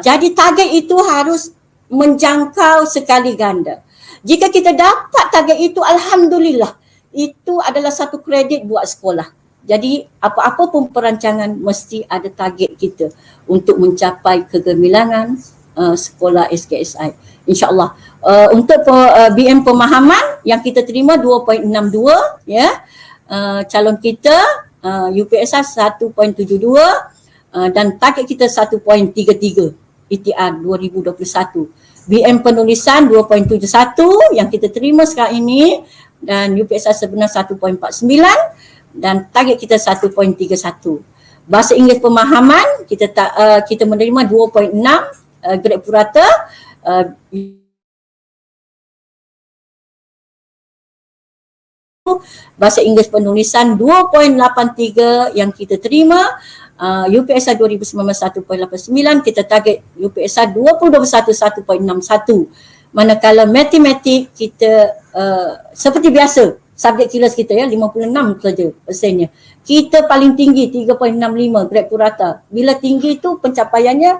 Jadi target itu harus menjangkau sekali ganda. Jika kita dapat target itu, alhamdulillah, itu adalah satu kredit buat sekolah. Jadi apa-apa pun perancangan mesti ada target kita untuk mencapai kegemilangan sekolah SKSI. InsyaAllah. Untuk BM pemahaman yang kita terima 2.62 ya. Calon kita UPSR 1.72 dan target kita 1.33 ETR 2021. BM penulisan 2.71 yang kita terima sekarang ini dan UPSR sebenar 1.49 dan target kita 1.31. Bahasa Inggeris pemahaman kita menerima 2.6 grade purata. Bahasa Inggeris penulisan 2.83 yang kita terima. UPSR 2019 1.89, kita target UPSR 2021 1.61. Manakala matematik kita seperti biasa subjek kelas kita ya 56 saja persennya. Kita paling tinggi 3.65 grade purata. Bila tinggi tu pencapaiannya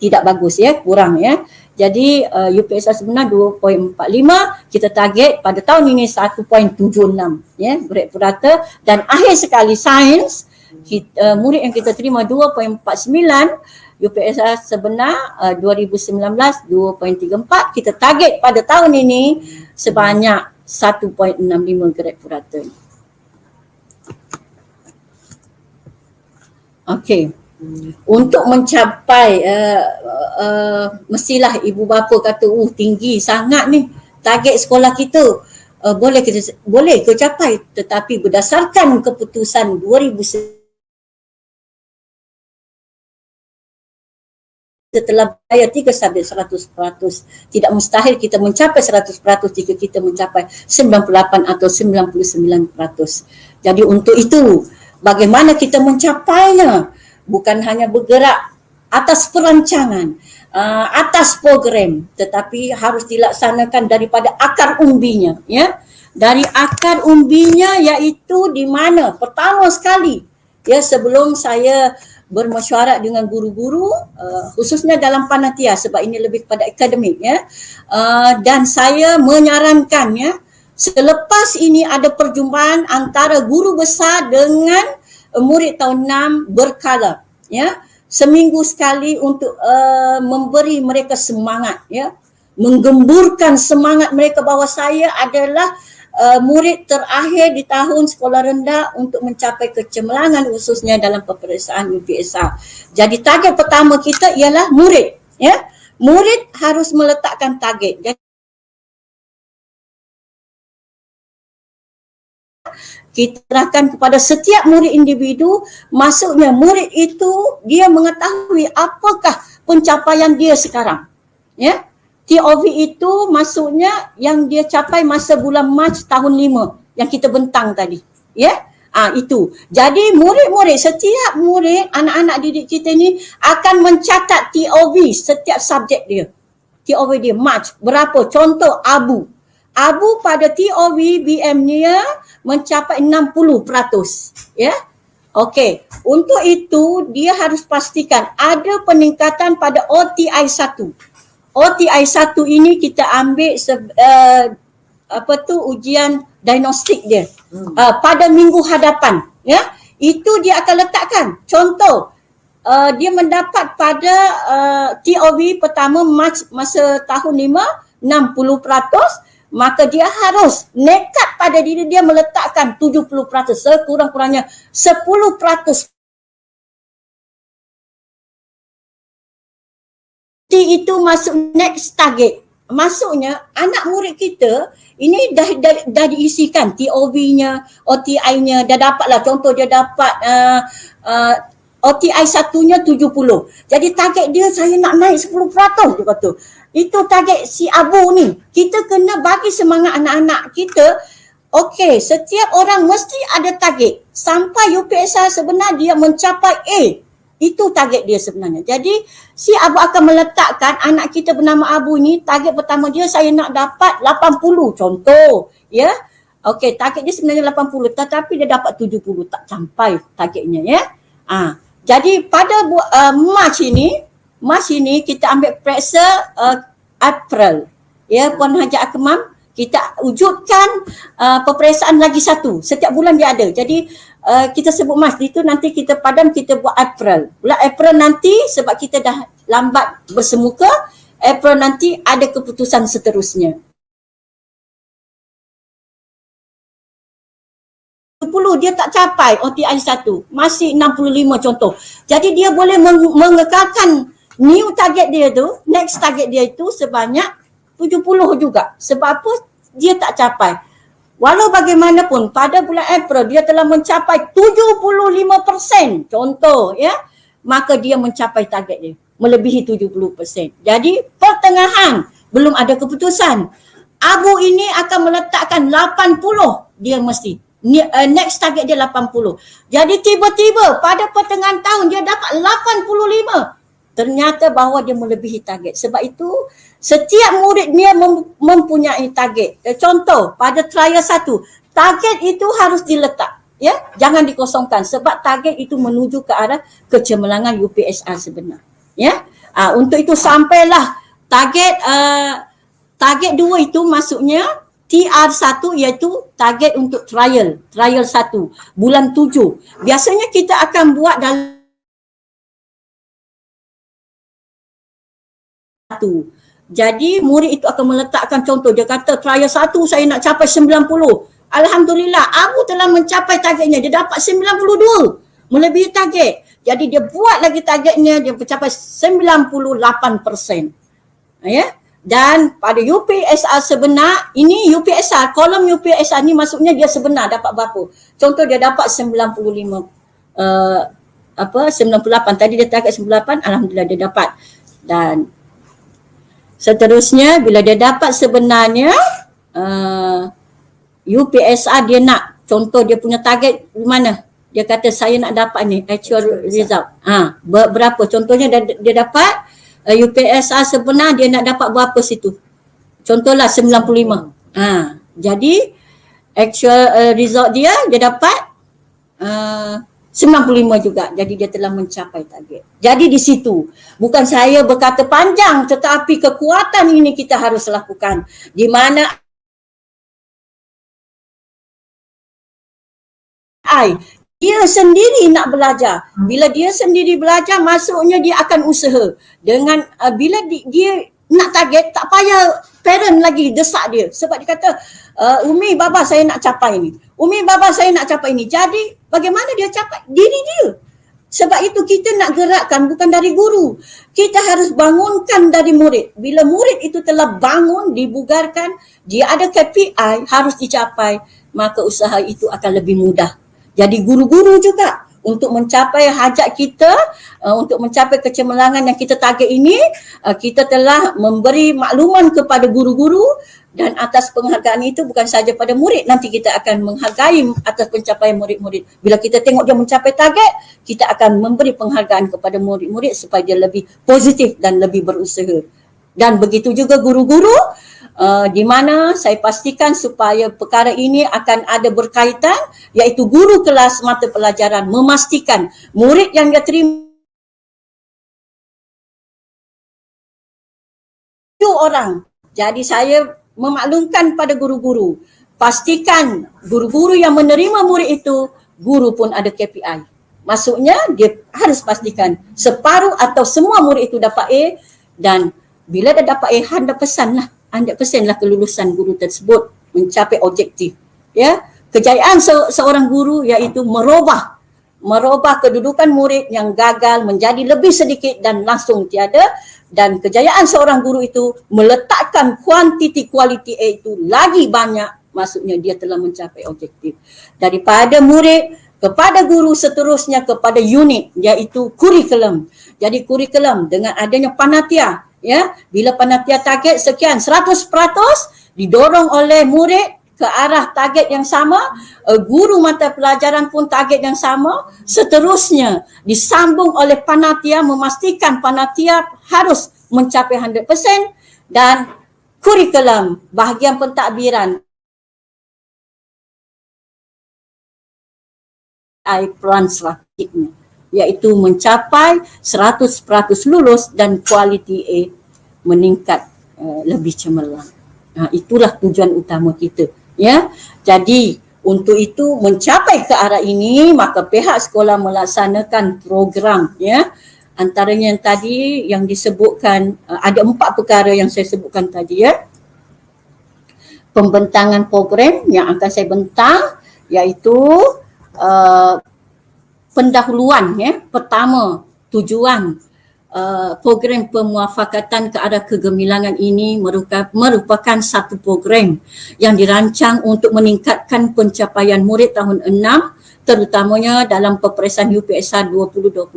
tidak bagus ya, kurang ya. Jadi UPSR sebenar 2.45, kita target pada tahun ini 1.76 ya grade purata dan akhir sekali sains murid yang kita terima 2.49, UPSR sebenar 2019 2.34, kita target pada tahun ini sebanyak 1.65 grade purata. Okey. Untuk mencapai mestilah ibu bapa kata tinggi sangat ni target sekolah kita, boleh ke capai, tetapi berdasarkan keputusan 2009 setelah bayar 3 subjek 100%, tidak mustahil kita mencapai 100% jika kita mencapai 98 atau 99%. Jadi untuk itu, bagaimana kita mencapainya? Bukan hanya bergerak atas perancangan, atas program, tetapi harus dilaksanakan daripada akar umbinya, ya. Dari akar umbinya, iaitu di mana pertama sekali, ya, sebelum saya bermesyuarat dengan guru-guru, khususnya dalam panitia sebab ini lebih kepada akademik, ya, dan saya menyarankan, ya, selepas ini ada perjumpaan antara guru besar dengan murid tahun 6 berkala, ya, seminggu sekali untuk memberi mereka semangat, ya, menggemburkan semangat mereka bahawa saya adalah murid terakhir di tahun sekolah rendah untuk mencapai kecemerlangan khususnya dalam peperiksaan UPSR. Jadi target pertama kita ialah murid, ya. Murid harus meletakkan target. Jadi kita serahkan kepada setiap murid individu, maksudnya murid itu dia mengetahui apakah pencapaian dia sekarang, ya. TOV itu maksudnya yang dia capai masa bulan Mac tahun 5 yang kita bentang tadi, ya. Itu. Jadi murid-murid, setiap murid, anak-anak didik kita ni akan mencatat TOV setiap subjek dia. TOV dia Mac berapa? Contoh Abu pada TOV BM-nya mencapai 60%, ya. Okey, untuk itu dia harus pastikan ada peningkatan pada OTI 1. OTI 1 ini kita ambil ujian diagnostik dia pada minggu hadapan, ya. Itu dia akan letakkan. Contoh, dia mendapat pada TOV pertama masa tahun 5 60%, maka dia harus nekat pada diri dia meletakkan 70%, sekurang-kurangnya 10%. Itu masuk next target. Maksudnya anak murid kita ini dah diisikan TOV-nya, OTI-nya, dah dapatlah. Contoh dia dapat OTI 1-nya 70. Jadi target dia saya nak naik 10%, dia kata. Itu target si Abu ni. Kita kena bagi semangat anak-anak kita. Okey, setiap orang mesti ada target. Sampai UPSR sebenarnya dia mencapai A. Itu target dia sebenarnya. Jadi si Abu akan meletakkan anak kita bernama Abu ni, target pertama dia saya nak dapat 80 contoh, ya. Okey, target dia sebenarnya 80 tetapi dia dapat 70, tak sampai targetnya, ya. Jadi pada Mac ini kita ambil periksa April, ya, Puan Haji Akmal, kita wujudkan peperiksaan lagi satu. Setiap bulan dia ada. Jadi kita sebut Mac itu nanti kita padam, kita buat April. Bulan April nanti sebab kita dah lambat bersemuka, April nanti ada keputusan seterusnya. 10 dia tak capai OTI 1, masih 65 contoh. Jadi dia boleh mengekalkan new target dia tu, next target dia itu sebanyak 70 juga. Sebab apa? Dia tak capai. Walau bagaimanapun pada bulan April dia telah mencapai 75% contoh, ya, maka dia mencapai target dia, melebihi 70%. Jadi pertengahan belum ada keputusan. Abu ini akan meletakkan 80, dia mesti next target dia 80. Jadi tiba-tiba pada pertengahan tahun dia dapat 85. Ternyata bahawa dia melebihi target. Sebab itu setiap murid dia mempunyai target. Contoh pada trial 1, target itu harus diletak, ya, jangan dikosongkan sebab target itu menuju ke arah kecemerlangan UPSR sebenar, ya. Untuk itu sampailah target 2 itu maksudnya TR1 iaitu target untuk trial 1 bulan 7. Biasanya kita akan buat dalam Jadi murid itu akan meletakkan contoh, dia kata trial 1 saya nak capai 90. Alhamdulillah Abu telah mencapai targetnya, dia dapat 92. melebihi target. Jadi dia buat lagi targetnya, dia mencapai 98%. Ya. Dan pada UPSR sebenar, ini UPSR, kolom UPSR ni maksudnya dia sebenar dapat berapa. Contoh dia dapat 95, 98, tadi dia target 98, alhamdulillah dia dapat. Dan seterusnya bila dia dapat sebenarnya UPSR dia nak, contoh dia punya target mana? Dia kata saya nak dapat ni actual result. Berapa? Contohnya dia dapat UPSR sebenar dia nak dapat berapa situ? Contohlah 95. Jadi actual result dia dapat 95 juga. Jadi dia telah mencapai target. Jadi di situ bukan saya berkata panjang, tetapi kekuatan ini kita harus lakukan. Di mana dia sendiri nak belajar. Bila dia sendiri belajar, maksudnya dia akan usaha. Dengan bila dia nak target, tak payah parent lagi desak dia. Sebab dia kata, Umi, Baba saya nak capai ni. Umi, Baba saya nak capai ni. Jadi bagaimana dia capai? Diri dia. Sebab itu kita nak gerakkan bukan dari guru. Kita harus bangunkan dari murid. Bila murid itu telah bangun, dibugarkan, dia ada KPI harus dicapai, maka usaha itu akan lebih mudah. Jadi guru-guru juga untuk mencapai hajat kita, untuk mencapai kecemerlangan yang kita target ini, kita telah memberi makluman kepada guru-guru, dan atas penghargaan itu bukan saja pada murid, nanti kita akan menghargai atas pencapaian murid-murid. Bila kita tengok dia mencapai target, kita akan memberi penghargaan kepada murid-murid supaya dia lebih positif dan lebih berusaha. Dan begitu juga guru-guru, di mana saya pastikan supaya perkara ini akan ada berkaitan, iaitu guru kelas mata pelajaran memastikan murid yang dia terima 7 orang. Jadi saya memaklumkan pada guru-guru, pastikan guru-guru yang menerima murid itu, guru pun ada KPI. Maksudnya dia harus pastikan separuh atau semua murid itu dapat A, dan bila dia dapat A, 100% lah kelulusan guru tersebut mencapai objektif. Ya, kejayaan seorang guru iaitu merubah kedudukan murid yang gagal menjadi lebih sedikit dan langsung tiada, dan kejayaan seorang guru itu meletakkan kuantiti kualiti A itu lagi banyak, maksudnya dia telah mencapai objektif. Daripada murid kepada guru, seterusnya kepada unit iaitu kurikulum. Jadi kurikulum dengan adanya panitia, ya, bila panitia target sekian 100% didorong oleh murid ke arah target yang sama, guru mata pelajaran pun target yang sama, seterusnya disambung oleh panitia, memastikan panitia harus mencapai 100%, dan kurikulum bahagian pentadbiran peran selanjutnya, iaitu mencapai 100% lulus dan kualiti A meningkat lebih cemerlang. Itulah tujuan utama kita, ya. Jadi untuk itu mencapai ke arah ini, maka pihak sekolah melaksanakan program, ya. Antaranya yang tadi yang disebutkan, ada 4 perkara yang saya sebutkan tadi, ya. Pembentangan program yang akan saya bentang iaitu pendahuluan, ya. Pertama, tujuan program pemuafakatan ke arah kegemilangan ini merupakan satu program yang dirancang untuk meningkatkan pencapaian murid tahun 6, terutamanya dalam peperiksaan UPSR 2021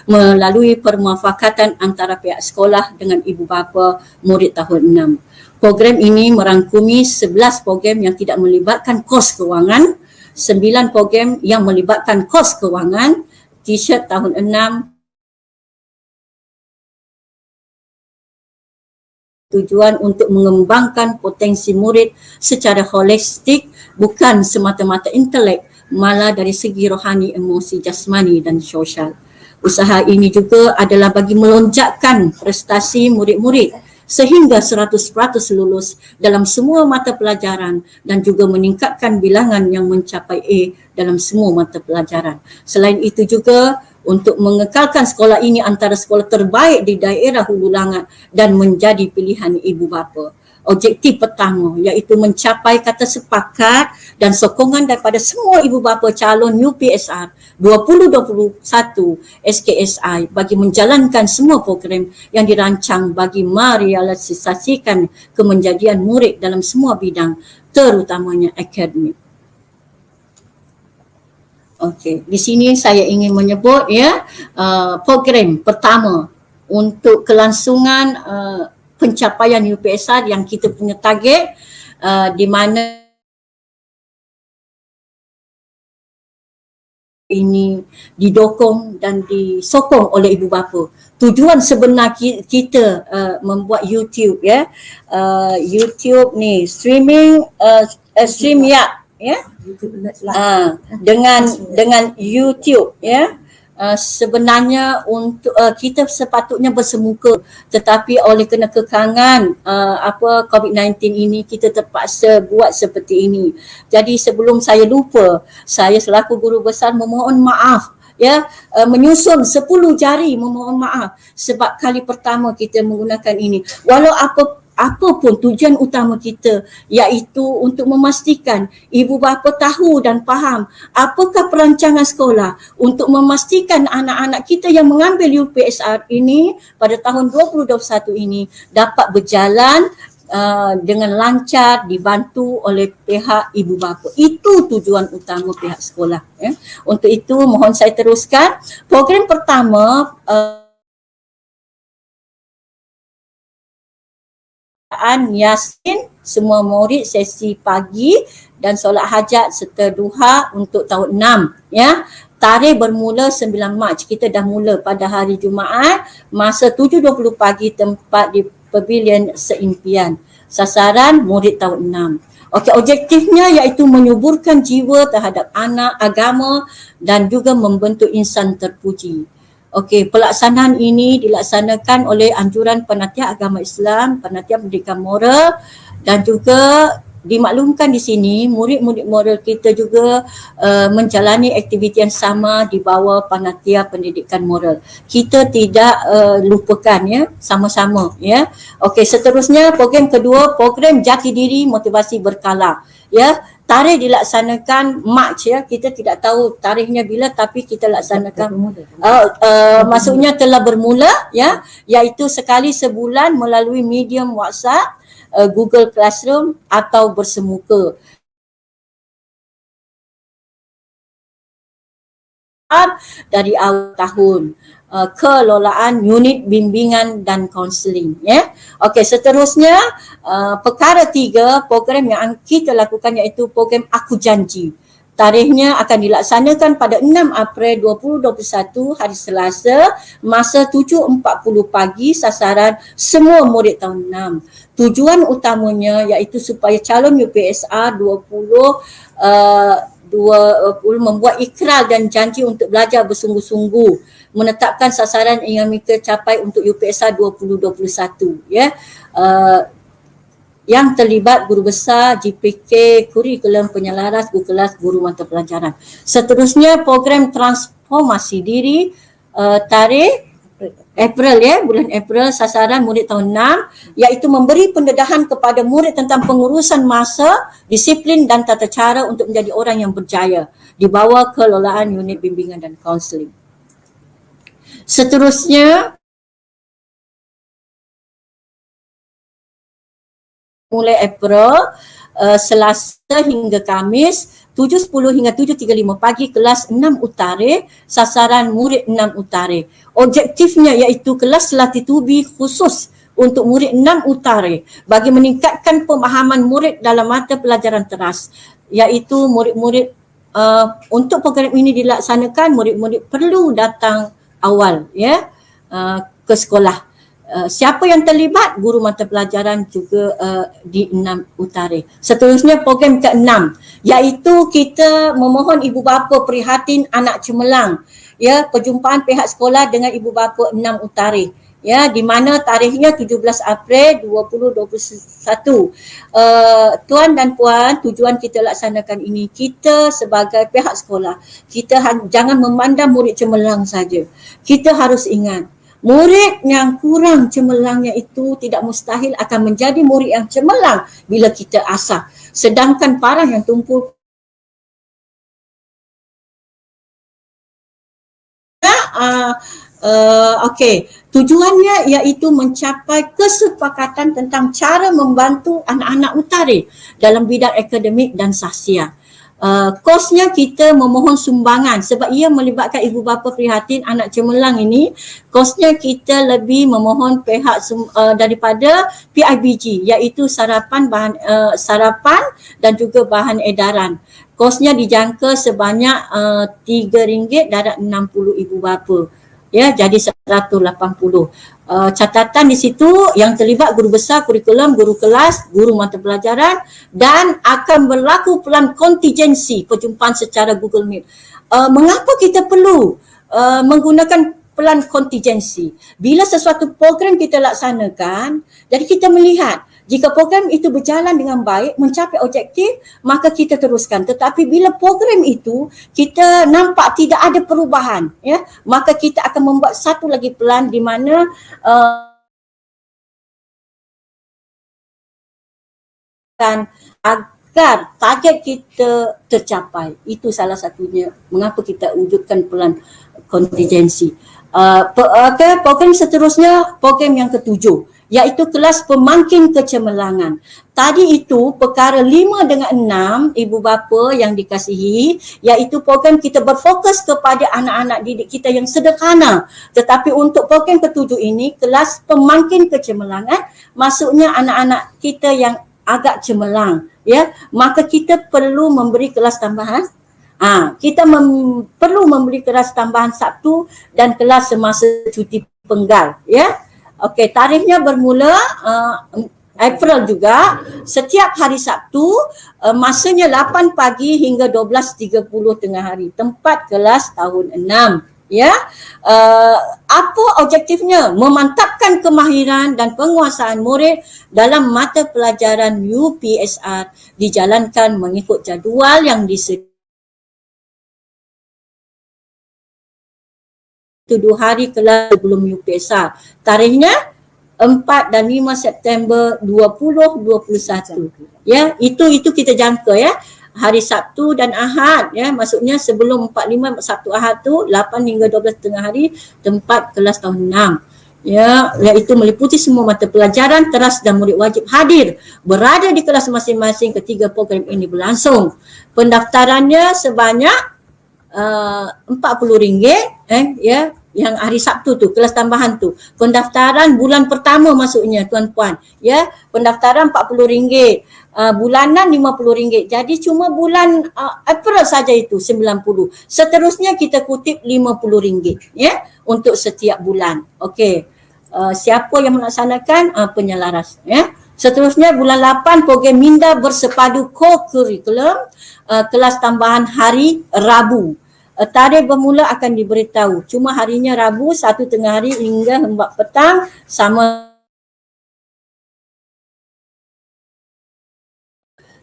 melalui permuafakatan antara pihak sekolah dengan ibu bapa murid tahun 6. Program ini merangkumi 11 program yang tidak melibatkan kos kewangan, 9 program yang melibatkan kos kewangan, t-shirt tahun 6, tujuan untuk mengembangkan potensi murid secara holistik, bukan semata-mata intelek, malah dari segi rohani, emosi, jasmani dan sosial. Usaha ini juga adalah bagi melonjakkan prestasi murid-murid sehingga 100% lulus dalam semua mata pelajaran dan juga meningkatkan bilangan yang mencapai A dalam semua mata pelajaran. Selain itu juga untuk mengekalkan sekolah ini antara sekolah terbaik di daerah Hulu Langat dan menjadi pilihan ibu bapa. objektif pertama iaitu mencapai kata sepakat dan sokongan daripada semua ibu bapa calon UPSR 2021 SKSI bagi menjalankan semua program yang dirancang bagi merealisasikan kemenjadian murid dalam semua bidang, terutamanya akademik. Okey, di sini saya ingin menyebut program pertama untuk kelangsungan pencapaian UPSR yang kita punya target di mana ini didokong dan disokong oleh ibu bapa. Tujuan sebenar kita membuat YouTube YouTube ni streaming dengan YouTube sebenarnya untuk kita sepatutnya bersemuka, tetapi oleh kerana kekangan COVID-19 ini kita terpaksa buat seperti ini. Jadi sebelum saya lupa, saya selaku guru besar memohon maaf menyusun 10 jari memohon maaf sebab kali pertama kita menggunakan ini. Walau apa pun tujuan utama kita iaitu untuk memastikan ibu bapa tahu dan faham apakah perancangan sekolah untuk memastikan anak-anak kita yang mengambil UPSR ini pada tahun 2021 ini dapat berjalan dengan lancar, dibantu oleh pihak ibu bapa. Itu tujuan utama pihak sekolah. Untuk itu mohon saya teruskan. Program pertama Yasin semua murid sesi pagi dan solat hajat serta duha untuk tahun 6 Tarikh bermula 9 Mac. Kita dah mula pada hari Jumaat masa 7.20 pagi, tempat di Pavilion Seimpian. Sasaran murid tahun 6. Okey, objektifnya iaitu menyuburkan jiwa terhadap anak, agama dan juga membentuk insan terpuji. Okey, pelaksanaan ini dilaksanakan oleh anjuran Penatian Agama Islam, Penatian Pendidikan Moral dan juga dimaklumkan di sini murid-murid moral kita juga menjalani aktiviti yang sama di bawah Penatian Pendidikan Moral. Kita tidak lupakan sama-sama Okey, seterusnya program kedua, program Jati Diri Motivasi Berkala. Tarikh dilaksanakan Mac kita tidak tahu tarikhnya bila, tapi kita laksanakan maksudnya telah bermula iaitu sekali sebulan melalui medium WhatsApp, Google Classroom atau bersemuka. Dari awal tahun kelolaan unit bimbingan dan kaunseling Okey, seterusnya perkara 3 program yang kita lakukan iaitu program Aku Janji. Tarikhnya akan dilaksanakan pada 6 April 2021 hari Selasa masa 7.40 pagi, sasaran semua murid tahun 6. Tujuan utamanya iaitu supaya calon UPSR 20 membuat ikrar dan janji untuk belajar bersungguh-sungguh, menetapkan sasaran yang mereka capai untuk UPSR 2021 yang terlibat guru besar, GPK, kurikulum penyelaras, guru kelas, guru mata pelajaran. Seterusnya program transformasi diri tarikh April bulan April, sasaran murid tahun 6 iaitu memberi pendedahan kepada murid tentang pengurusan masa, disiplin dan tata cara untuk menjadi orang yang berjaya di bawah kelolaan unit bimbingan dan kaunseling. Seterusnya mulai April, Selasa hingga Khamis 7.10 hingga 7.35 pagi, kelas 6 utara, sasaran murid 6 utara. Objektifnya iaitu kelas latih tubi khusus untuk murid 6 utara bagi meningkatkan pemahaman murid dalam mata pelajaran teras, iaitu murid-murid untuk program ini dilaksanakan murid-murid perlu datang awal ke sekolah. Siapa yang terlibat? Guru mata pelajaran juga di 6 utara. Seterusnya program ke-6 iaitu kita memohon ibu bapa prihatin anak cemerlang, perjumpaan pihak sekolah dengan ibu bapa 6 utara di mana tarikhnya 17 April 2021. Tuan dan puan, tujuan kita laksanakan ini, kita sebagai pihak sekolah, kita jangan memandang murid cemerlang saja. Kita harus ingat Murid yang kurang cemerlangnya itu tidak mustahil akan menjadi murid yang cemerlang bila kita asah. Sedangkan parang yang tumpul tujuannya iaitu mencapai kesepakatan tentang cara membantu anak-anak utara dalam bidang akademik dan sahsia. Kosnya kita memohon sumbangan sebab ia melibatkan ibu bapa prihatin anak cemerlang ini. Kosnya kita lebih memohon pihak daripada PIBG iaitu sarapan dan juga bahan edaran. Kosnya dijangka sebanyak RM3 darab 60 ibu bapa. Ya, jadi 180. Catatan di situ yang terlibat guru besar kurikulum, guru kelas, guru mata pelajaran dan akan berlaku pelan kontingensi perjumpaan secara Google Meet. Mengapa kita perlu menggunakan pelan kontingensi? Bila sesuatu program kita laksanakan, jadi kita melihat jika program itu berjalan dengan baik, mencapai objektif, maka kita teruskan. Tetapi bila program itu kita nampak tidak ada perubahan, ya, maka kita akan membuat satu lagi pelan di mana agar target kita tercapai. Itu salah satunya mengapa kita wujudkan pelan kontingensi. Program seterusnya, program yang ketujuh, iaitu kelas pemangkin kecemerlangan. Tadi itu perkara 5 dengan 6 ibu bapa yang dikasihi, iaitu program kita berfokus kepada anak-anak didik kita yang sederhana. Tetapi untuk program ketujuh ini, kelas pemangkin kecemerlangan, maksudnya anak-anak kita yang agak cemerlang, ya. Maka kita perlu memberi kelas tambahan. Kita perlu memberi kelas tambahan Sabtu dan kelas semasa cuti penggal, ya. Okey, tarikhnya bermula April juga, setiap hari Sabtu, masanya 8 pagi hingga 12.30 tengah hari. Tempat kelas tahun 6, ya. Apa objektifnya? Memantapkan kemahiran dan penguasaan murid dalam mata pelajaran UPSR dijalankan mengikut jadual yang disediakan 7 hari kelas sebelum UPSR. Tarikhnya 4 dan 5 September 2021. Ya, itu kita jangka, ya. Hari Sabtu dan Ahad, ya. Maksudnya sebelum 4-5 Sabtu Ahad tu 8 hingga 12 tengah hari, tempat kelas tahun 6. Ya, iaitu meliputi semua mata pelajaran, teras dan murid wajib hadir berada di kelas masing-masing ketika program ini berlangsung. Pendaftarannya sebanyak RM40, ya, yang hari Sabtu tu, kelas tambahan tu. Pendaftaran bulan pertama maksudnya tuan-puan, ya. Pendaftaran RM40, bulanan RM50. Jadi cuma bulan April saja itu 90. Seterusnya kita kutip RM50, ya, untuk setiap bulan. Okey. Siapa yang melaksanakan? Penyelaras, ya. Seterusnya bulan 8 program minda bersepadu co-curriculum, kelas tambahan hari Rabu. Tarikh bermula akan diberitahu. Cuma harinya Rabu 1 tengah hari hingga 4 petang sama.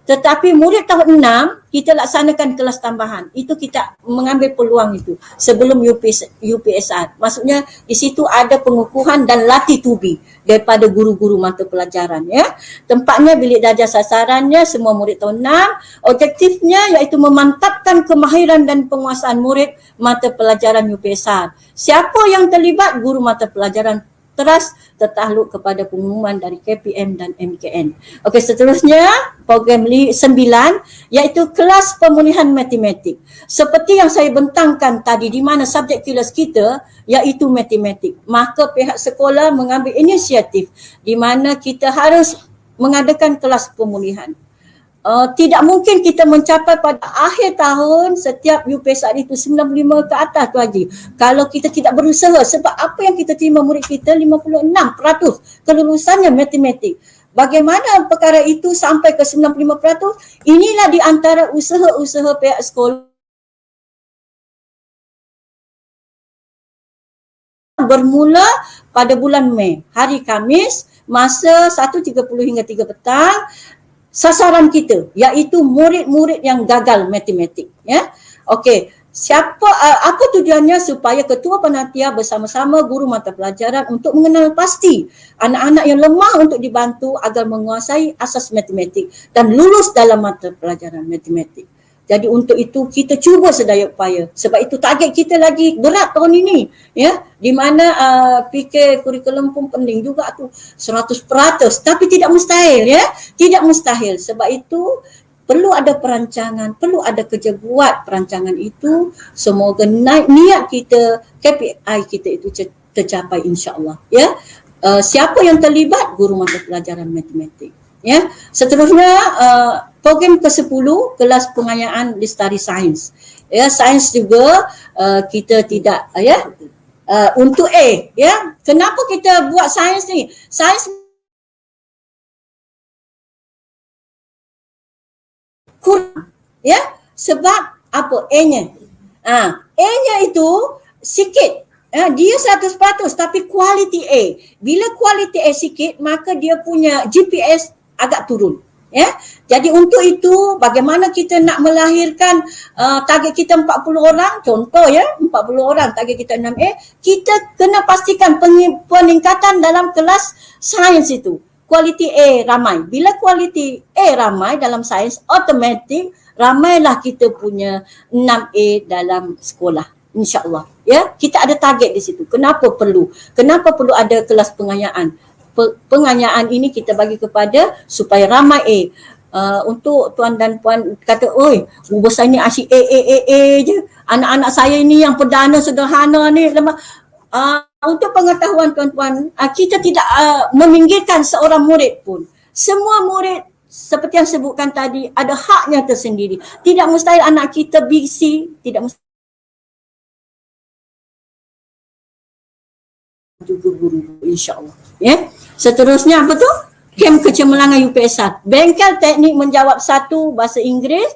Tetapi murid tahun 6 kita laksanakan kelas tambahan. Itu kita mengambil peluang itu sebelum UPSR. Maksudnya di situ ada pengukuhan dan latih tubi daripada guru-guru mata pelajaran, ya. Tempatnya bilik darjah sasarannya semua murid tahun 6. Objektifnya iaitu memantapkan kemahiran dan penguasaan murid mata pelajaran UPSR. Siapa yang terlibat? Guru mata pelajaran teras tertakluk kepada pengumuman dari KPM dan MKN. Okey, seterusnya program 9 iaitu kelas pemulihan matematik. Seperti yang saya bentangkan tadi di mana subjek kelas kita iaitu matematik. Maka pihak sekolah mengambil inisiatif di mana kita harus mengadakan kelas pemulihan. Tidak mungkin kita mencapai pada akhir tahun setiap UPSR itu 95 ke atas tu Haji. Kalau kita tidak berusaha, sebab apa yang kita terima murid kita 56% kelulusannya matematik. Bagaimana perkara itu sampai ke 95%? Inilah di antara usaha-usaha pihak sekolah bermula pada bulan Mei, hari Khamis, masa 1.30 hingga 3 petang. Sasaran kita iaitu murid-murid yang gagal matematik, ya. Okey, Apa tujuannya? Supaya ketua panitia bersama-sama guru mata pelajaran untuk mengenal pasti anak-anak yang lemah untuk dibantu agar menguasai asas matematik dan lulus dalam mata pelajaran matematik. Jadi untuk itu kita cuba sedaya upaya. Sebab itu target kita lagi berat tahun ini, ya, di mana fikir kurikulum pun penting juga tu 100%, tapi tidak mustahil, ya. Tidak mustahil. Sebab itu perlu ada perancangan, perlu ada kerja buat perancangan itu. Semoga niat kita, KPI kita itu tercapai, insya-Allah, ya. Siapa yang terlibat? Guru mata pelajaran matematik, ya. Seterusnya program ke-10, kelas pengayaan lestari sains. Ya, sains juga kita tidak, ya, untuk A, ya. Kenapa kita buat sains ni? Sains kurang, ya, sebab apa? A-nya. A-nya itu sikit. Dia 100% tapi quality A. Bila quality A sikit, maka dia punya GPS agak turun. Ya, jadi untuk itu bagaimana kita nak melahirkan target kita 40 orang, contoh, ya, 40 orang target kita 6A, kita kena pastikan peningkatan dalam kelas sains itu. Quality A ramai. Bila quality A ramai dalam sains, automatik ramailah kita punya 6A dalam sekolah, insya-Allah. Ya, kita ada target di situ. Kenapa perlu ada kelas pengayaan? Pengayaan ini kita bagi kepada supaya ramai untuk tuan dan puan kata, oi, guru besar ni asyik A je. Anak-anak saya ini yang perdana sederhana ni lemah. Untuk pengetahuan tuan-tuan, kita tidak meminggirkan seorang murid pun. Semua murid seperti yang sebutkan tadi ada haknya tersendiri. Tidak mustahil anak kita BC, tidak mustahil juga guru, insya-Allah, ya. Seterusnya apa tu? Kem kecemerlangan UPSR. Bengkel teknik menjawab 1 bahasa Inggeris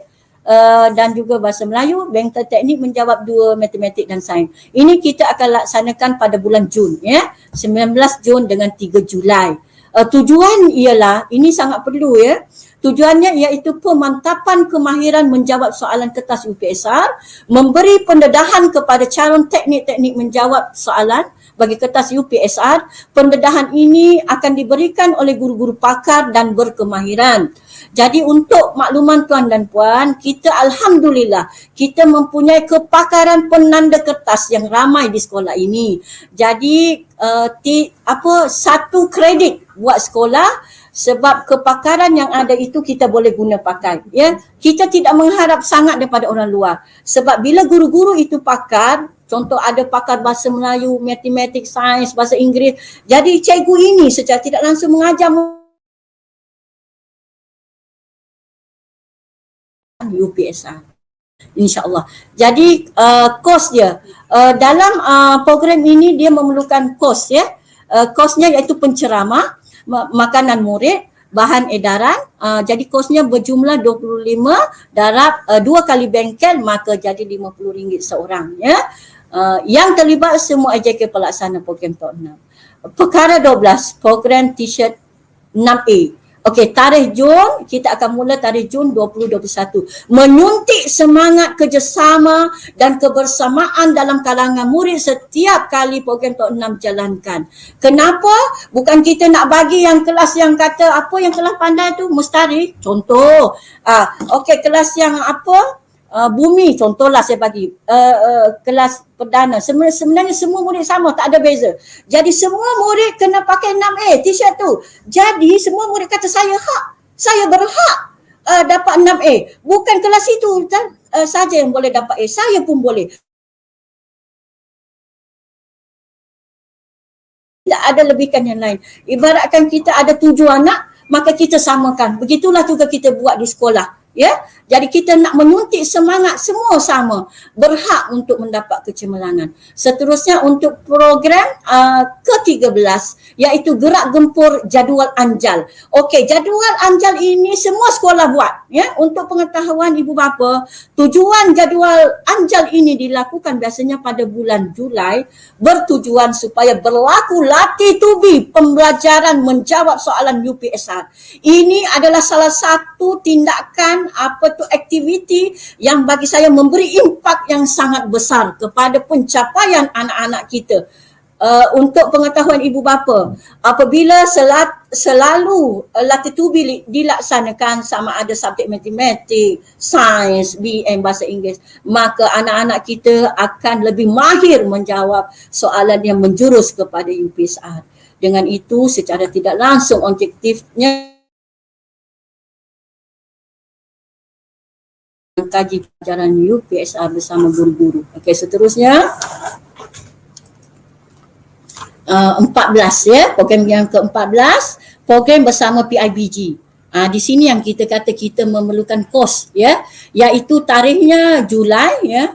dan juga bahasa Melayu. Bengkel teknik menjawab 2 matematik dan sains. Ini kita akan laksanakan pada bulan Jun, ya. 19 Jun dengan 3 Julai. Tujuan ialah, ini sangat perlu, ya. Tujuannya iaitu pemantapan kemahiran menjawab soalan kertas UPSR, memberi pendedahan kepada calon teknik-teknik menjawab soalan bagi kertas UPSR. Pendedahan ini akan diberikan oleh guru-guru pakar dan berkemahiran. Jadi untuk makluman tuan dan puan, kita alhamdulillah kita mempunyai kepakaran penanda kertas yang ramai di sekolah ini. Jadi 1 kredit buat sekolah, sebab kepakaran yang ada itu kita boleh guna pakai, ya. Kita tidak mengharap sangat daripada orang luar. Sebab bila guru-guru itu pakar, contoh ada pakar bahasa Melayu, matematik, sains, bahasa Inggeris. Jadi cikgu ini secara tidak langsung mengajar UPSR, insya-Allah. Jadi kos dia dalam program ini dia memerlukan kos, ya. Kosnya iaitu penceramah, makanan murid, bahan edaran. Jadi kosnya berjumlah 25 darab 2 kali bengkel, maka jadi RM50 seorang, ya. Yang terlibat semua AJK pelaksana program tahun 6. Perkara 12, program t-shirt 6A. Okey, tarikh Jun, kita akan mula tarikh Jun 2021. Menyuntik semangat kerjasama dan kebersamaan dalam kalangan murid setiap kali program tahun 6 jalankan. Kenapa? Bukan kita nak bagi yang kelas yang kata apa yang kelas pandai tu mustari, contoh. Okey, kelas yang apa? Bumi, contohlah saya bagi kelas perdana. Sebenarnya semua murid sama, tak ada beza. Jadi semua murid kena pakai 6A t-shirt tu. Jadi semua murid kata saya berhak dapat 6A. Bukan kelas itu saja yang boleh dapat A, saya pun boleh. Tidak ada lebihkan yang lain. Ibaratkan kita ada 7 anak, maka kita samakan. Begitulah juga kita buat di sekolah. Ya, jadi kita nak menyuntik semangat semua sama, berhak untuk mendapat kecemerlangan. Seterusnya untuk program ke-13 iaitu gerak gempur jadual anjal. Okey, jadual anjal ini semua sekolah buat, ya. Untuk pengetahuan ibu bapa, tujuan jadual anjal ini dilakukan biasanya pada bulan Julai, bertujuan supaya berlaku latih tubi pembelajaran menjawab soalan UPSR. Ini adalah salah satu tindakan kegiatan, apa tu aktiviti yang bagi saya memberi impak yang sangat besar kepada pencapaian anak-anak kita. Untuk pengetahuan ibu bapa, apabila selalu latih tubi dilaksanakan sama ada subjek matematik, sains, BM bahasa Inggeris, maka anak-anak kita akan lebih mahir menjawab soalan yang menjurus kepada UPSR. Dengan itu secara tidak langsung objektifnya kaji pelajaran UPSR bersama guru-guru. Okey, seterusnya 14 ya, program yang ke-14, program bersama PIBG. Di sini yang kita kata kita memerlukan kos ya, iaitu tarikhnya Julai ya,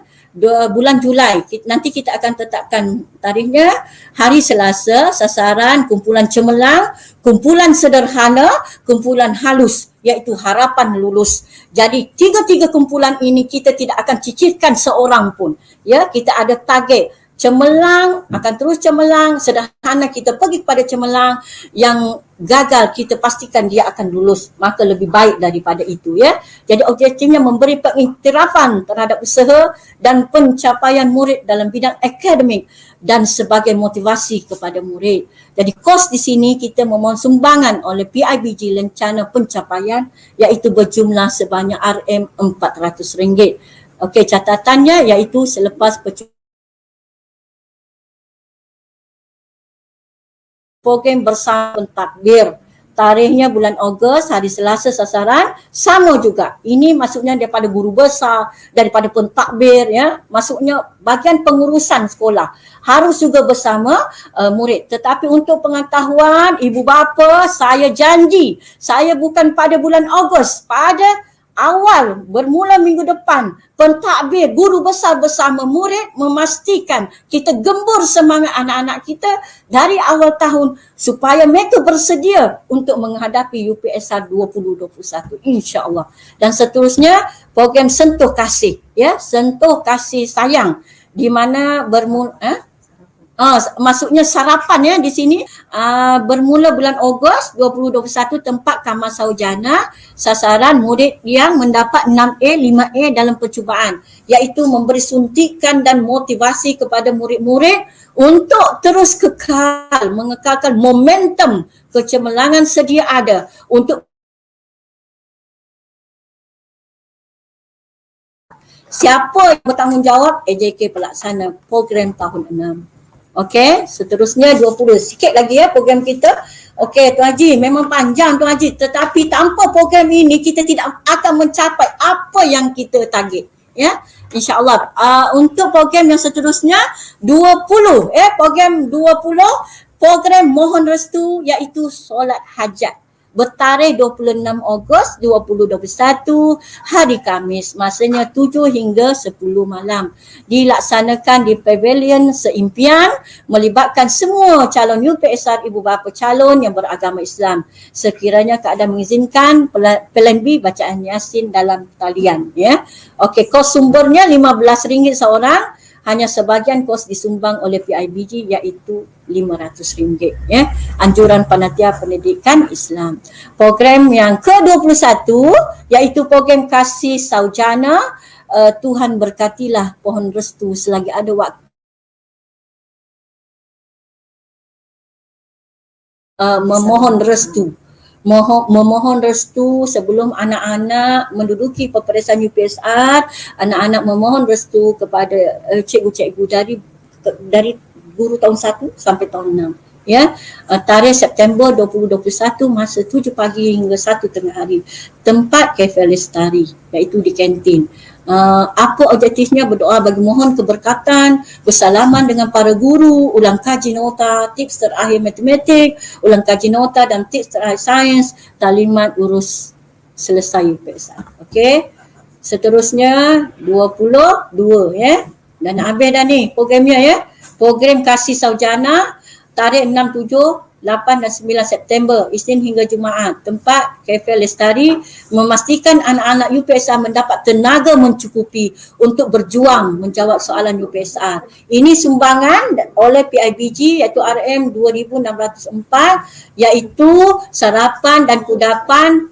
bulan Julai. Nanti kita akan tetapkan tarikhnya hari Selasa, sasaran kumpulan cemerlang, kumpulan sederhana, kumpulan halus, iaitu harapan lulus. Jadi tiga-tiga kumpulan ini kita tidak akan cicirkan seorang pun. Ya, kita ada target. Cemerlang akan terus cemerlang, sederhana kita pergi kepada cemerlang, yang gagal kita pastikan dia akan lulus, maka lebih baik daripada itu ya. Jadi objektifnya memberi pengiktirafan terhadap usaha dan pencapaian murid dalam bidang akademik dan sebagai motivasi kepada murid. Jadi kos di sini kita memohon sumbangan oleh PIBG Lencana Pencapaian, iaitu berjumlah sebanyak RM400. Okey, catatannya iaitu selepas program bersama pentadbir. Tarikhnya bulan Ogos, hari Selasa sasaran, sama juga. Ini maksudnya daripada guru besar, daripada pentadbir ya. Maksudnya bagian pengurusan sekolah harus juga bersama murid. Tetapi untuk pengetahuan ibu bapa, saya janji, saya bukan pada bulan Ogos, pada awal bermula minggu depan, pentadbir guru besar bersama murid memastikan kita gembur semangat anak-anak kita dari awal tahun supaya mereka bersedia untuk menghadapi UPSR 2021 insya-Allah. Dan seterusnya program Sentuh Kasih ya, Sentuh Kasih Sayang, di mana bermula maksudnya sarapan ya di sini bermula bulan Ogos 2021, tempat Kamar Saujana, sasaran murid yang mendapat 6A, 5A dalam percubaan, iaitu memberi suntikan dan motivasi kepada murid-murid untuk terus kekal mengekalkan momentum kecemerlangan sedia ada untuk siapa yang bertanggungjawab AJK pelaksana program tahun 6. Okey, seterusnya 20. Sikit lagi ya program kita. Okey, Tuan Haji, memang panjang Tuan Haji, tetapi tanpa program ini kita tidak akan mencapai apa yang kita target. Ya, insya-Allah. Untuk program yang seterusnya 20 program 20, program mohon restu iaitu solat hajat. Bertarikh 26 Ogos 2021, hari Khamis, masanya 7 hingga 10 malam. Dilaksanakan di Pavilion Seimpian, melibatkan semua calon UPSR ibu bapa calon yang beragama Islam. Sekiranya keadaan mengizinkan, Plan B bacaan Yasin dalam talian ya. Okey, kos sumbernya RM15 seorang. Hanya sebahagian kos disumbang oleh PIBG iaitu RM500 ya. Anjuran Panitia Pendidikan Islam. Program yang ke-21 iaitu program Kasih Saujana. Tuhan berkatilah, pohon restu selagi ada waktu. Memohon restu. Memohon restu sebelum anak-anak menduduki peperiksaan UPSR, anak-anak memohon restu kepada cikgu-cikgu dari guru tahun 1 sampai tahun 6 ya. Tarikh September 2021, masa 7 pagi hingga 1 tengah hari. Tempat Cafe Lestari iaitu di kantin. Apa objektifnya? Berdoa bagi mohon keberkatan, bersalaman dengan para guru, ulang kaji nota, tips terakhir matematik, ulang kaji nota dan tips terakhir sains, talimat urus selesai UPSR. Okey. Seterusnya 22 ya. Dan habis dah ni programnya ya. Program Kasih Saujana tarikh 6, 7, 8 dan 9 September, Isnin hingga Jumaat. Tempat Cafe Lestari, memastikan anak-anak UPSR mendapat tenaga mencukupi untuk berjuang menjawab soalan UPSR. Ini sumbangan oleh PIBG iaitu RM2,604, iaitu sarapan dan kudapan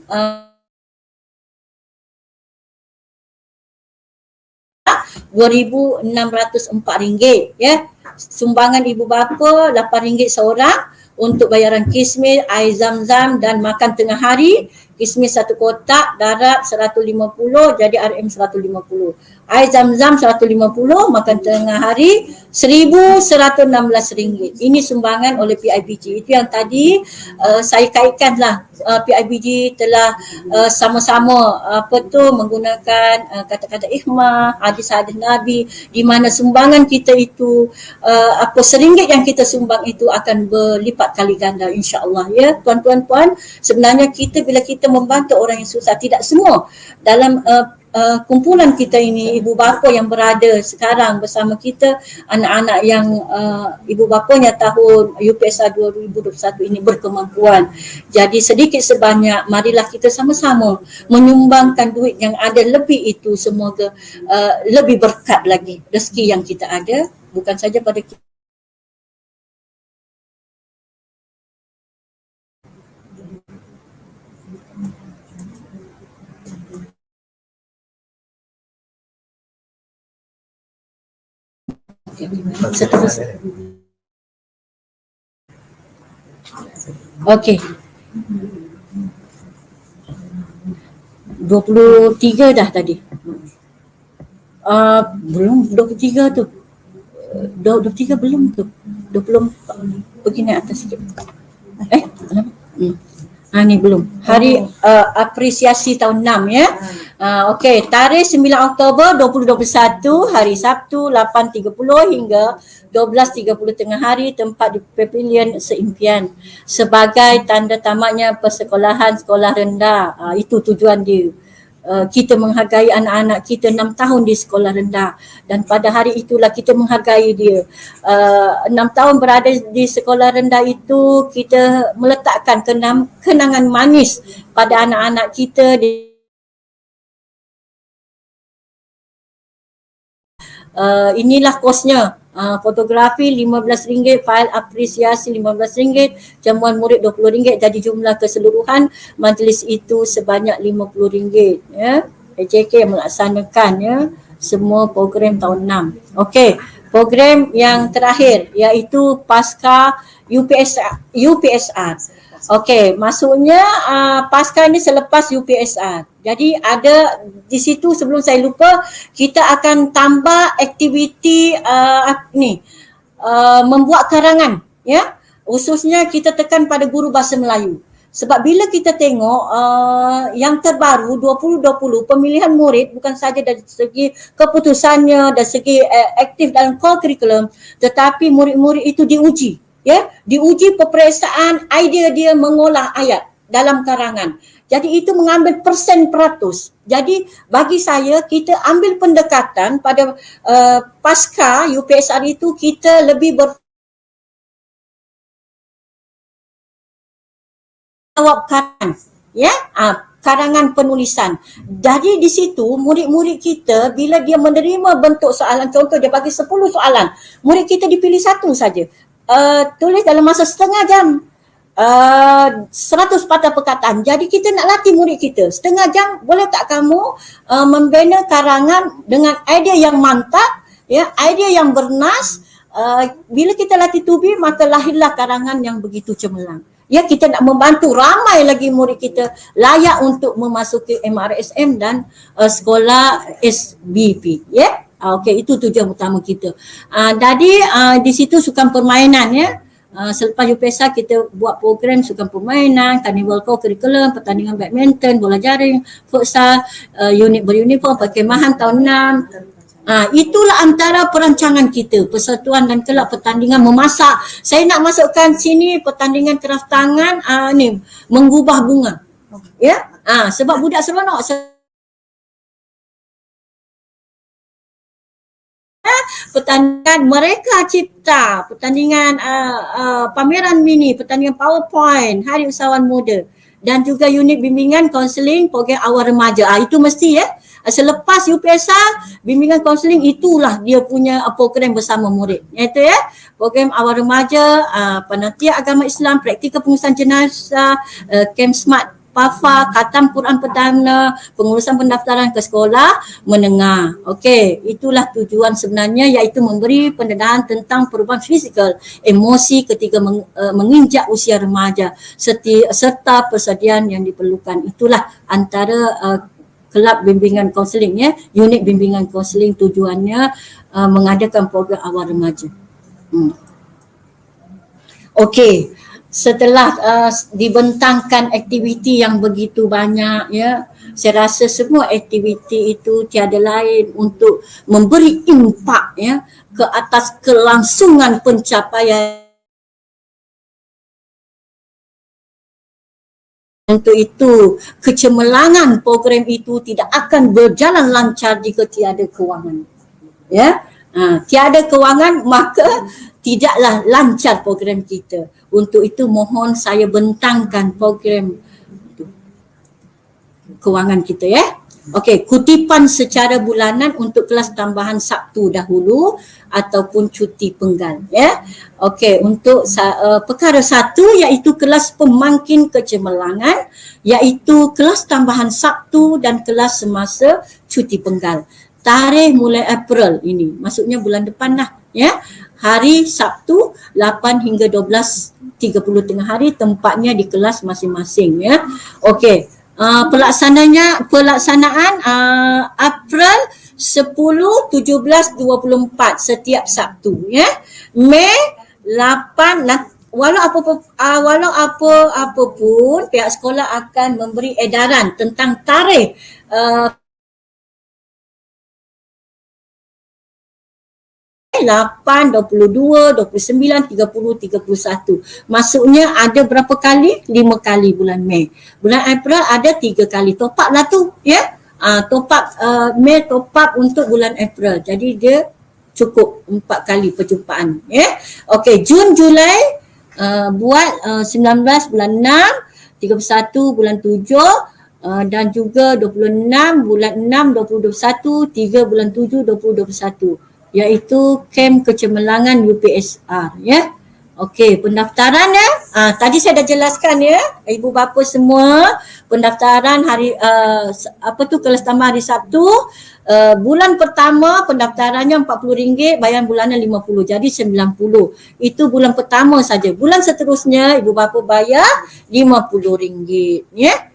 RM2,604 ya. Sumbangan ibu bapa RM8 seorang untuk bayaran kismis, air zam-zam dan makan tengah hari. Kismis 1 kotak, darat 150, jadi RM 150. Air zam-zam 150, makan tengah hari RM1,116. Ini sumbangan oleh PIBG. Itu yang tadi saya kaitkanlah. PIBG telah sama-sama menggunakan kata-kata ikhmah, hadis-hadis Nabi, di mana sumbangan kita itu RM1 yang kita sumbang itu akan berlipat kali ganda, insya-Allah ya. Tuan-tuan puan, sebenarnya kita bila kita membantu orang yang susah, tidak semua dalam kumpulan kita ini ibu bapa yang berada sekarang bersama kita, anak-anak yang ibu bapanya tahun UPSA 2021 ini berkemampuan. Jadi sedikit sebanyak marilah kita sama-sama menyumbangkan duit yang ada lebih itu, semoga lebih berkat lagi rezeki yang kita ada, bukan saja pada kita. Seterusnya. Okey. 23 dah tadi. Belum 23 tu. 23 belum tu. 24. Pergi naik atas sikit. Ni belum. Hari apresiasi tahun 6 ya. Okey, tarikh 9 Oktober 2021, hari Sabtu 8.30 hingga 12.30 tengah hari, tempat di Pavilion Seimpian. Sebagai tanda tamatnya persekolahan sekolah rendah. Itu tujuan dia. Kita menghargai anak-anak kita 6 tahun di sekolah rendah, dan pada hari itulah kita menghargai dia. 6 tahun berada di sekolah rendah itu, kita meletakkan kenangan manis pada anak-anak kita inilah kosnya. Fotografi RM15, fail apresiasi RM15, jamuan murid RM20, jadi jumlah keseluruhan majlis itu sebanyak RM50 ya. AJK melaksanakan ya semua program tahun 6. Okey, program yang terakhir iaitu pasca UPSR. Okey, maksudnya pasca ni selepas UPSR. Jadi ada di situ, sebelum saya lupa, kita akan tambah aktiviti membuat karangan ya. Khususnya kita tekan pada guru bahasa Melayu. Sebab bila kita tengok yang terbaru 2020, pemilihan murid bukan saja dari segi keputusannya, dari segi aktif dalam core curriculum, tetapi murid-murid itu diuji ya, diuji peperiksaan idea dia mengolah ayat dalam karangan. Jadi itu mengambil persen peratus. Jadi bagi saya, kita ambil pendekatan pada pasca UPSR itu, kita lebih berjawab karangan ya, karangan penulisan. Jadi di situ murid-murid kita bila dia menerima bentuk soalan, contoh dia bagi 10 soalan, murid kita dipilih satu saja. Tulis dalam masa setengah jam. 100 patah perkataan. Jadi kita nak latih murid kita setengah jam, boleh tak kamu membina karangan dengan idea yang mantap ya, idea yang bernas. Bila kita latih tubi, maka lahirlah karangan yang begitu cemerlang. Ya, kita nak membantu ramai lagi murid kita layak untuk memasuki MRSM dan sekolah SBP ya. Okey, itu tujuan utama kita. Jadi di situ sukan permainan ya. Selepas UPSA kita buat program sukan permainan, carnival core curriculum, pertandingan badminton, bola jaring, futsal, unit beruniform, perkemahan tahun 6. Itulah antara perancangan kita, persatuan dan kelab pertandingan memasak. Saya nak masukkan sini pertandingan keraf tangan, ni menggubah bunga. Ya, sebab budak seronok. Pertandingan mereka cipta, pertandingan pameran mini, pertandingan PowerPoint, Hari Usahawan Muda, dan juga unit bimbingan kaunseling program awal remaja. Itu mesti ya. Selepas UPSR, bimbingan kaunseling itulah dia punya program bersama murid. Iaitu ya, program awal remaja, penantian agama Islam, praktikal pengurusan jenazah, camp smart PAFA, khatam Quran perdana, pengurusan pendaftaran ke sekolah menengah. Okey, itulah tujuan sebenarnya, iaitu memberi pendedahan tentang perubahan fizikal, emosi ketika menginjak usia remaja serta persediaan yang diperlukan. Itulah antara kelab bimbingan kaunseling ya, unit bimbingan kaunseling tujuannya mengadakan program awal remaja. Okey, setelah dibentangkan aktiviti yang begitu banyak ya, saya rasa semua aktiviti itu tiada lain untuk memberi impak ya ke atas kelangsungan pencapaian. Untuk itu, kecemerlangan program itu tidak akan berjalan lancar jika tiada kewangan. Ya, tiada kewangan maka tidaklah lancar program kita. Untuk itu mohon saya bentangkan program kewangan kita ya. Okey, kutipan secara bulanan untuk kelas tambahan Sabtu dahulu ataupun cuti penggal ya. Okey, untuk perkara satu iaitu kelas pemangkin kecemerlangan, iaitu kelas tambahan Sabtu dan kelas semasa cuti penggal. Tarikh mulai April ini, maksudnya bulan depan lah ya. Hari Sabtu 8 hingga 12.30 tengah hari, tempatnya di kelas masing-masing ya. Okey. Pelaksanaan April 10, 17, 24 setiap Sabtu ya. Mei 8 walau apa pun pihak sekolah akan memberi edaran tentang tarikh 8, 22, 29, 30, 31. Maksudnya ada berapa kali? 5 kali bulan Mei. Bulan April ada 3 kali. Top up lah tu ya. Top up Mei, top up untuk bulan April. Jadi dia cukup 4 kali perjumpaan ya. Okey, Jun, Julai buat 19 bulan 6, 31 bulan 7 dan juga 26 bulan 6 2021, 3 bulan 7 2021. Iaitu kem kecemerlangan UPSR ya. Okey, pendaftaran ya. Tadi saya dah jelaskan ya, ibu bapa semua, pendaftaran hari kelas tambahan hari Sabtu. Bulan pertama pendaftarannya RM40, bayaran bulanan RM50, jadi RM90. Itu bulan pertama saja. Bulan seterusnya ibu bapa bayar RM50 ya.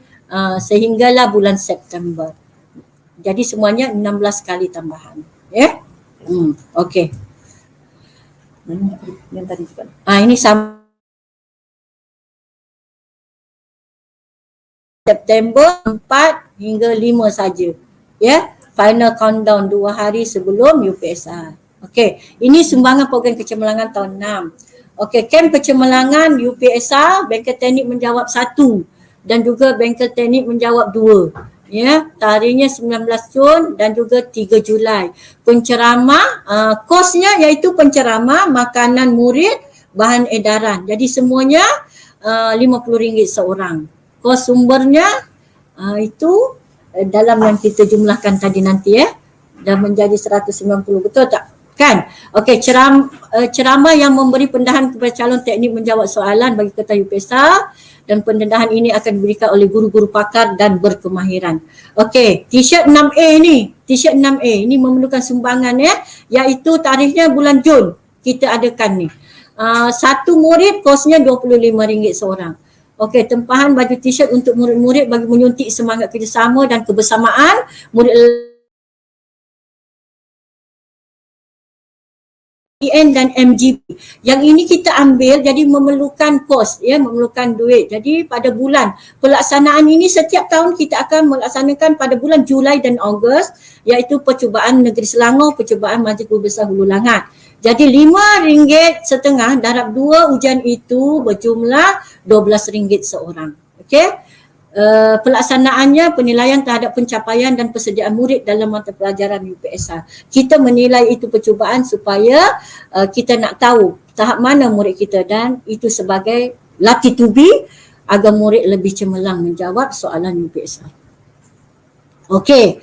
Sehinggalah bulan September. Jadi semuanya 16 kali tambahan ya. Okey. Yang tadi juga. Ini sama September 4 hingga 5 saja. Ya, final countdown 2 hari sebelum UPSR. Okey, ini sumbangan program kecemerlangan tahun 6. Okey, kem kecemerlangan UPSR, bengkel teknik menjawab 1 dan juga bengkel teknik menjawab 2. Ya, tarikhnya 19 Jun dan juga 3 Julai. Penceramah, kosnya iaitu penceramah, makanan murid, bahan edaran. Jadi semuanya RM50 seorang. Kos sumbernya itu dalam yang kita jumlahkan tadi nanti ya. Dah menjadi 190, betul tak? Kan? Okey, ceramah yang memberi pendedahan kepada calon teknik menjawab soalan bagi ketua UPSR. Dan pendedahan ini akan diberikan oleh guru-guru pakar dan berkemahiran. Okey, t-shirt 6A ni, t-shirt 6A ini memerlukan sumbangan ya, iaitu tarikhnya bulan Jun kita adakan ni. Satu murid kosnya RM25 seorang. Okey, tempahan baju t-shirt untuk murid-murid bagi menyuntik semangat kerjasama dan kebersamaan murid IN dan MGP. Yang ini kita ambil jadi memerlukan kos ya, memerlukan duit. Jadi pada bulan pelaksanaan ini setiap tahun kita akan melaksanakan pada bulan Julai dan Ogos, iaitu percubaan Negeri Selangor, percubaan Majlis Guru Besar Hulu Langat. Jadi RM5.50 darab 2 ujian itu berjumlah RM12 seorang. Okey. Pelaksanaannya penilaian terhadap pencapaian dan persediaan murid dalam mata pelajaran UPSR. Kita menilai itu percubaan supaya kita nak tahu tahap mana murid kita, dan itu sebagai latih tubi agar murid lebih cemerlang menjawab soalan UPSR. Okey.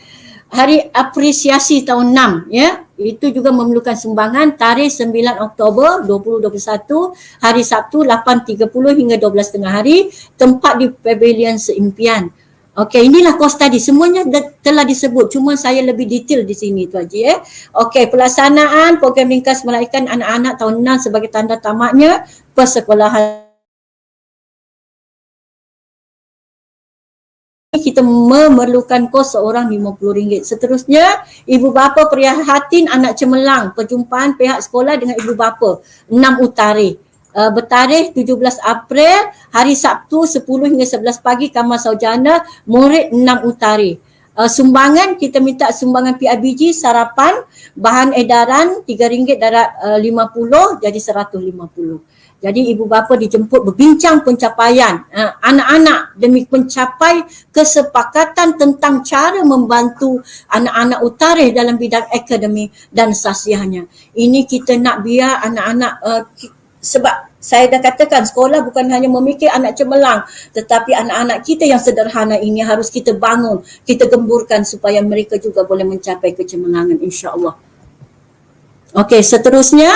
Hari apresiasi tahun 6 ya. itu juga memerlukan sumbangan. Tarikh 9 Oktober 2021, hari Sabtu 8.30 hingga 12.30 hari, tempat di Pavilion Seimpian. Okey, inilah kos tadi. Semuanya telah disebut. Cuma saya lebih detail di sini tu Haji. Okey, pelaksanaan program ringkas melahirkan anak-anak tahun 6 sebagai tanda tamatnya persekolahan. Kita memerlukan kos seorang RM50. Seterusnya, ibu bapa prihatin anak cemerlang. Perjumpaan pihak sekolah dengan ibu bapa 6 Utari. Bertarikh 17 April, hari Sabtu 10 hingga 11 pagi, Kamar Saujana, murid 6 Utari. Sumbangan, kita minta sumbangan PIBG, sarapan, bahan edaran RM3.50 jadi RM150. Jadi ibu bapa dijemput berbincang pencapaian anak-anak demi mencapai kesepakatan tentang cara membantu anak-anak Utari dalam bidang akademik dan sasiahnya. Ini kita nak biar anak-anak sebab saya dah katakan sekolah bukan hanya memikir anak cemerlang, tetapi anak-anak kita yang sederhana ini harus kita bangun, kita gemburkan supaya mereka juga boleh mencapai kecemerlangan, insya-Allah. Okey, seterusnya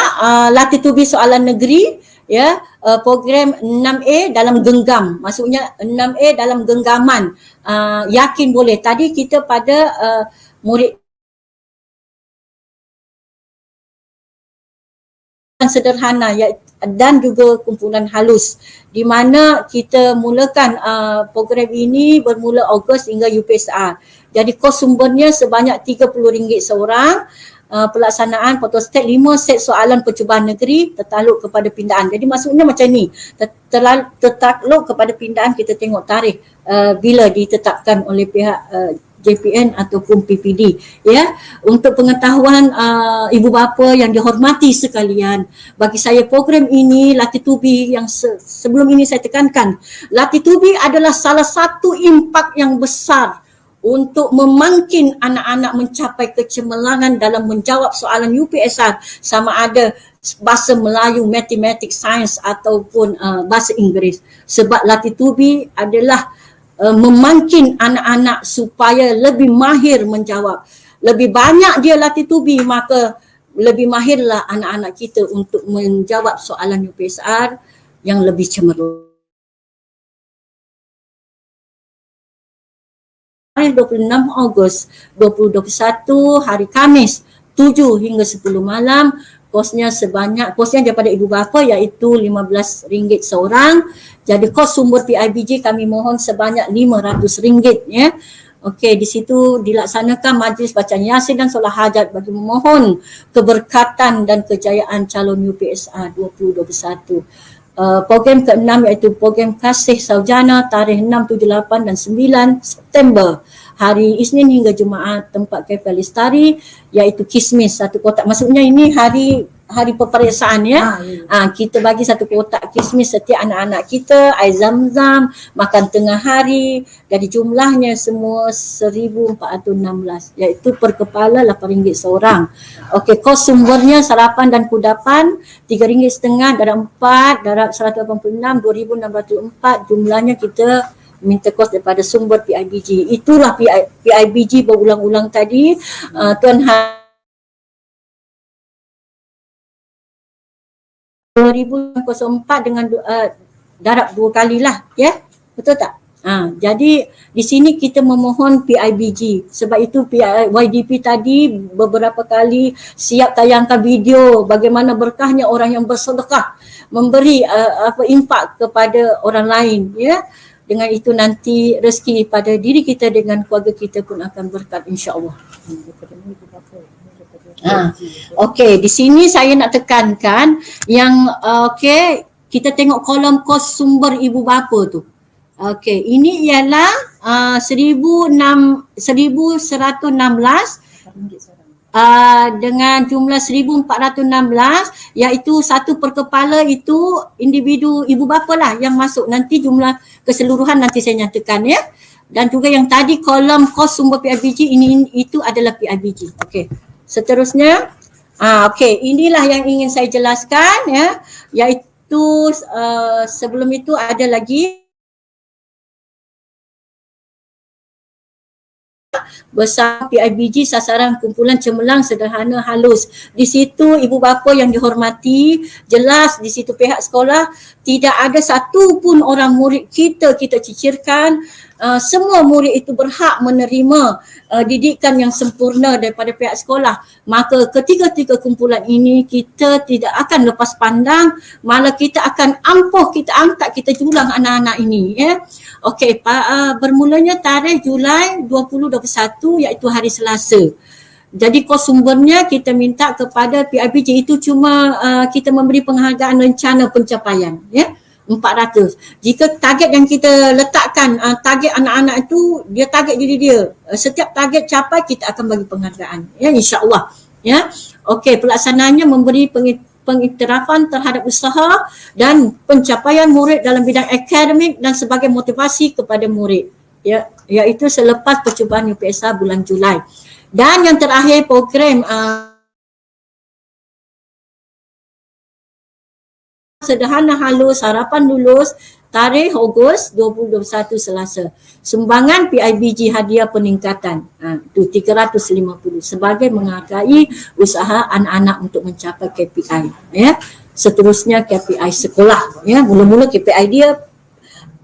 latih tubi soalan negeri, ya, program 6A dalam genggam, maksudnya 6A dalam genggaman. Yakin boleh. Tadi kita pada murid sederhana dan juga kumpulan halus, di mana kita mulakan program ini bermula Ogos hingga UPSR. Jadi kos sumbernya sebanyak RM30 seorang. Pelaksanaan photostat 5 set soalan percubaan negeri tertakluk kepada pindaan. Jadi maksudnya macam ni, tertakluk kepada pindaan, kita tengok tarikh bila ditetapkan oleh pihak JPN ataupun PPD, ya. Untuk pengetahuan ibu bapa yang dihormati sekalian, bagi saya program ini latih tubi yang sebelum ini saya tekankan, latih tubi adalah salah satu impak yang besar untuk memangkin anak-anak mencapai kecemerlangan dalam menjawab soalan UPSR, sama ada bahasa Melayu, matematik, sains ataupun bahasa Inggeris. Sebab latih tubi adalah memangkin anak-anak supaya lebih mahir menjawab. Lebih banyak dia latih tubi, maka lebih mahirlah anak-anak kita untuk menjawab soalan UPSR yang lebih cemerlang. 26 Ogos 2021, hari Khamis 7 hingga 10 malam. Kosnya daripada ibu bapa iaitu RM15 seorang. Jadi kos sumber PIBG kami mohon sebanyak RM500, ya. Okey, di situ dilaksanakan majlis bacaan Yasin dan solat hajat bagi memohon keberkatan dan kejayaan calon UPSR 2021. Program ke-6 iaitu program Kasih Saujana, tarikh 6, 7, 8 dan 9 September, hari Isnin hingga Jumaat, tempat Cafe Lestari, iaitu kismis 1 kotak. Maksudnya ini hari peperiksaan, ya. Kita bagi 1 kotak kismis setiap anak-anak kita, air zam-zam, makan tengah hari. Jadi jumlahnya semua 1,416, iaitu per kepala RM8 seorang. Okey, kos sumbernya sarapan dan kudapan RM3.50 darab 4 darab 186, 2,604. Jumlahnya kita minta kos daripada sumber PIBG. Itulah PIBG berulang-ulang tadi. Tuan 2004 dengan darab 2 kalilah, ya. Betul tak? Jadi di sini kita memohon PIBG. Sebab itu YDP tadi beberapa kali siap tayangkan video bagaimana berkahnya orang yang bersedekah, memberi impak kepada orang lain, ya. Dengan itu nanti rezeki pada diri kita dengan keluarga kita pun akan berkat, insya-Allah. Okey, di sini saya nak tekankan yang kita tengok kolom kos sumber ibu bapa tu. Okey, ini ialah 1,116 dengan jumlah 1,416, iaitu 1 per kepala itu individu ibu bapa lah yang masuk. Nanti jumlah keseluruhan nanti saya nyatakan, ya. Dan juga yang tadi kolom kos sumber PIBG itu adalah PIBG. Okey. Seterusnya, inilah yang ingin saya jelaskan, ya, iaitu sebelum itu ada lagi bersama PIBG sasaran kumpulan cemerlang sederhana halus. Di situ ibu bapa yang dihormati, jelas di situ pihak sekolah tidak ada satu pun orang murid kita cicirkan. Semua murid itu berhak menerima didikan yang sempurna daripada pihak sekolah. Maka ketiga-tiga kumpulan ini kita tidak akan lepas pandang, malah kita akan ampuh, kita angkat, kita julang anak-anak ini, ya. Okey, bermulanya tarikh Julai 2021 iaitu hari Selasa. Jadi kos sumbernya kita minta kepada PIBG itu cuma kita memberi penghargaan rencana pencapaian, ya. 400. Jika target yang kita letakkan, target anak-anak itu dia target diri dia. Setiap target capai kita akan bagi penghargaan, ya, insya-Allah, ya. Okey, pelaksanaannya memberi pengiktirafan terhadap usaha dan pencapaian murid dalam bidang akademik dan sebagai motivasi kepada murid, ya, iaitu selepas percubaan UPSR bulan Julai. Dan yang terakhir program sederhana halus harapan lulus tarikh Ogos 2021 Selasa. Sumbangan PIBG hadiah peningkatan itu 350 sebagai menghargai usaha anak-anak untuk mencapai KPI, ya. Seterusnya KPI sekolah, ya. Mula-mula KPI dia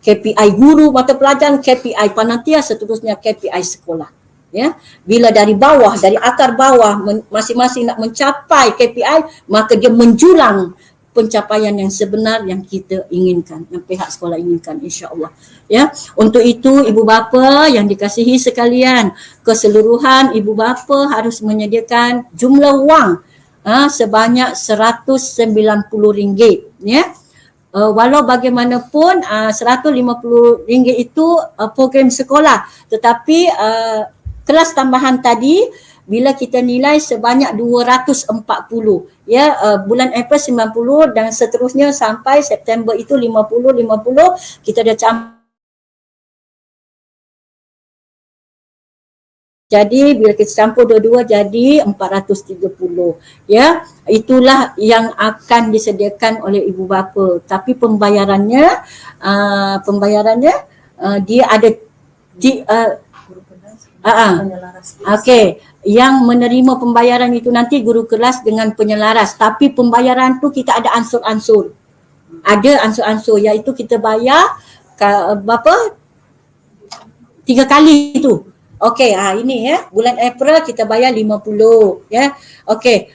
KPI guru mata pelajaran, KPI panitia, seterusnya KPI sekolah, ya. Bila dari bawah, dari akar bawah masing-masing nak mencapai KPI, maka dia menjulang pencapaian yang sebenar yang kita inginkan, yang pihak sekolah inginkan, insya-Allah, ya. Untuk itu ibu bapa yang dikasihi sekalian, keseluruhan ibu bapa harus menyediakan jumlah wang sebanyak RM190, ya. Walau bagaimanapun RM150 itu program sekolah, tetapi kelas tambahan tadi bila kita nilai sebanyak 240, ya, bulan April 90 dan seterusnya sampai September itu 50 kita dah jadi bila kita campur dua-dua jadi 430, ya. Itulah yang akan disediakan oleh ibu bapa, tapi pembayarannya dia ada okey, yang menerima pembayaran itu nanti guru kelas dengan penyelaras, tapi pembayaran tu kita ada ansur-ansur. Ada ansur-ansur iaitu kita bayar berapa? 3 kali itu. Okey, ini, ya. Bulan April kita bayar 50, ya. Okey,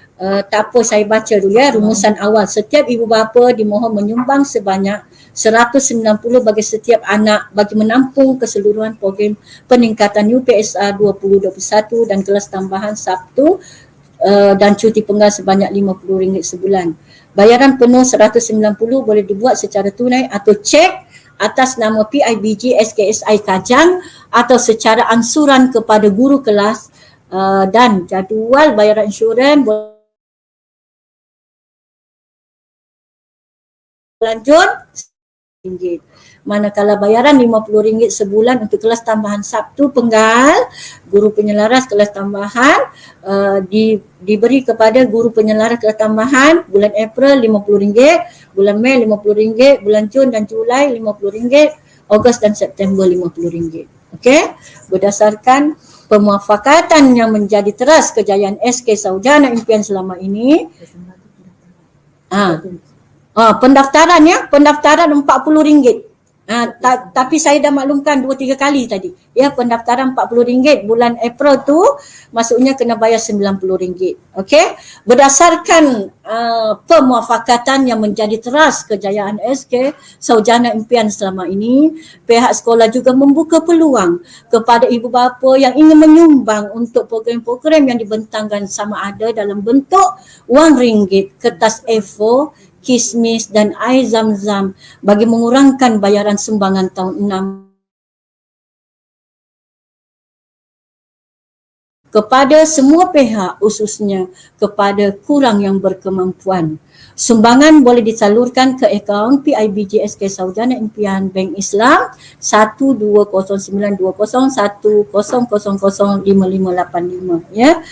tak apa, saya baca dulu, ya, rumusan awal. Setiap ibu bapa dimohon menyumbang sebanyak 190 bagi setiap anak bagi menampung keseluruhan program peningkatan UPSR 2021 dan kelas tambahan Sabtu dan cuti penggal sebanyak RM50 sebulan. Bayaran penuh 190 boleh dibuat secara tunai atau cek atas nama PIBG SKSI Kajang atau secara ansuran kepada guru kelas, dan jadual bayaran insurans lanjut RM1. Manakala bayaran RM50 sebulan untuk kelas tambahan Sabtu penggal, guru penyelaras kelas tambahan diberi kepada guru penyelaras kelas tambahan bulan April RM50, bulan Mei RM50, bulan Jun dan Julai RM50, Ogos dan September RM50. Okey, berdasarkan pemufakatan yang menjadi teras kejayaan SK Sarjana Impian selama ini. Pendaftaran, ya, pendaftaran RM40. Tapi saya dah maklumkan 2-3 kali tadi, ya, pendaftaran RM40 bulan April tu maksudnya kena bayar RM90. Okey, berdasarkan pemufakatan yang menjadi teras kejayaan SK Sarjana Impian selama ini, pihak sekolah juga membuka peluang kepada ibu bapa yang ingin menyumbang untuk program-program yang dibentangkan sama ada dalam bentuk wang ringgit, kertas A4, kismis dan air zam-zam bagi mengurangkan bayaran sumbangan tahun 6 kepada semua pihak, khususnya kepada kurang yang berkemampuan. Sumbangan boleh disalurkan ke akaun PIBG SK Sarjana Impian Bank Islam 12092010005585, ya.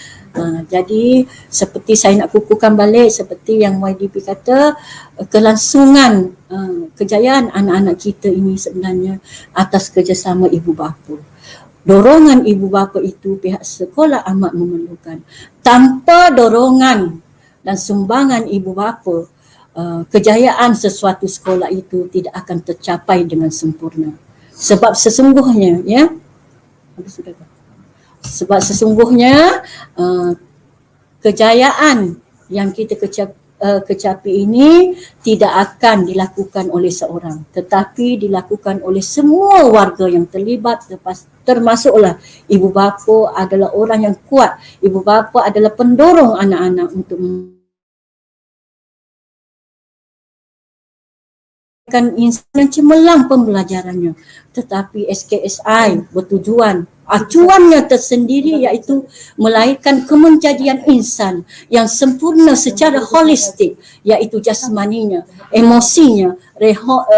Jadi seperti saya nak kukuhkan balik seperti yang YDP kata, kelangsungan kejayaan anak-anak kita ini sebenarnya atas kerjasama ibu bapa. dorongan ibu bapa itu pihak sekolah amat memerlukan. Tanpa dorongan dan sumbangan ibu bapa, kejayaan sesuatu sekolah itu tidak akan tercapai dengan sempurna. Sebab sesungguhnya, ya, sebab sesungguhnya kejayaan yang kita kecapi ini tidak akan dilakukan oleh seorang, tetapi dilakukan oleh semua warga yang terlibat, termasuklah ibu bapa adalah orang yang kuat. Ibu bapa adalah pendorong anak-anak untuk kan insan yang cemerlang pembelajarannya, tetapi SKSI bertujuan acuannya tersendiri iaitu melahirkan kemenjadian insan yang sempurna secara holistik, iaitu jasmaninya, emosinya,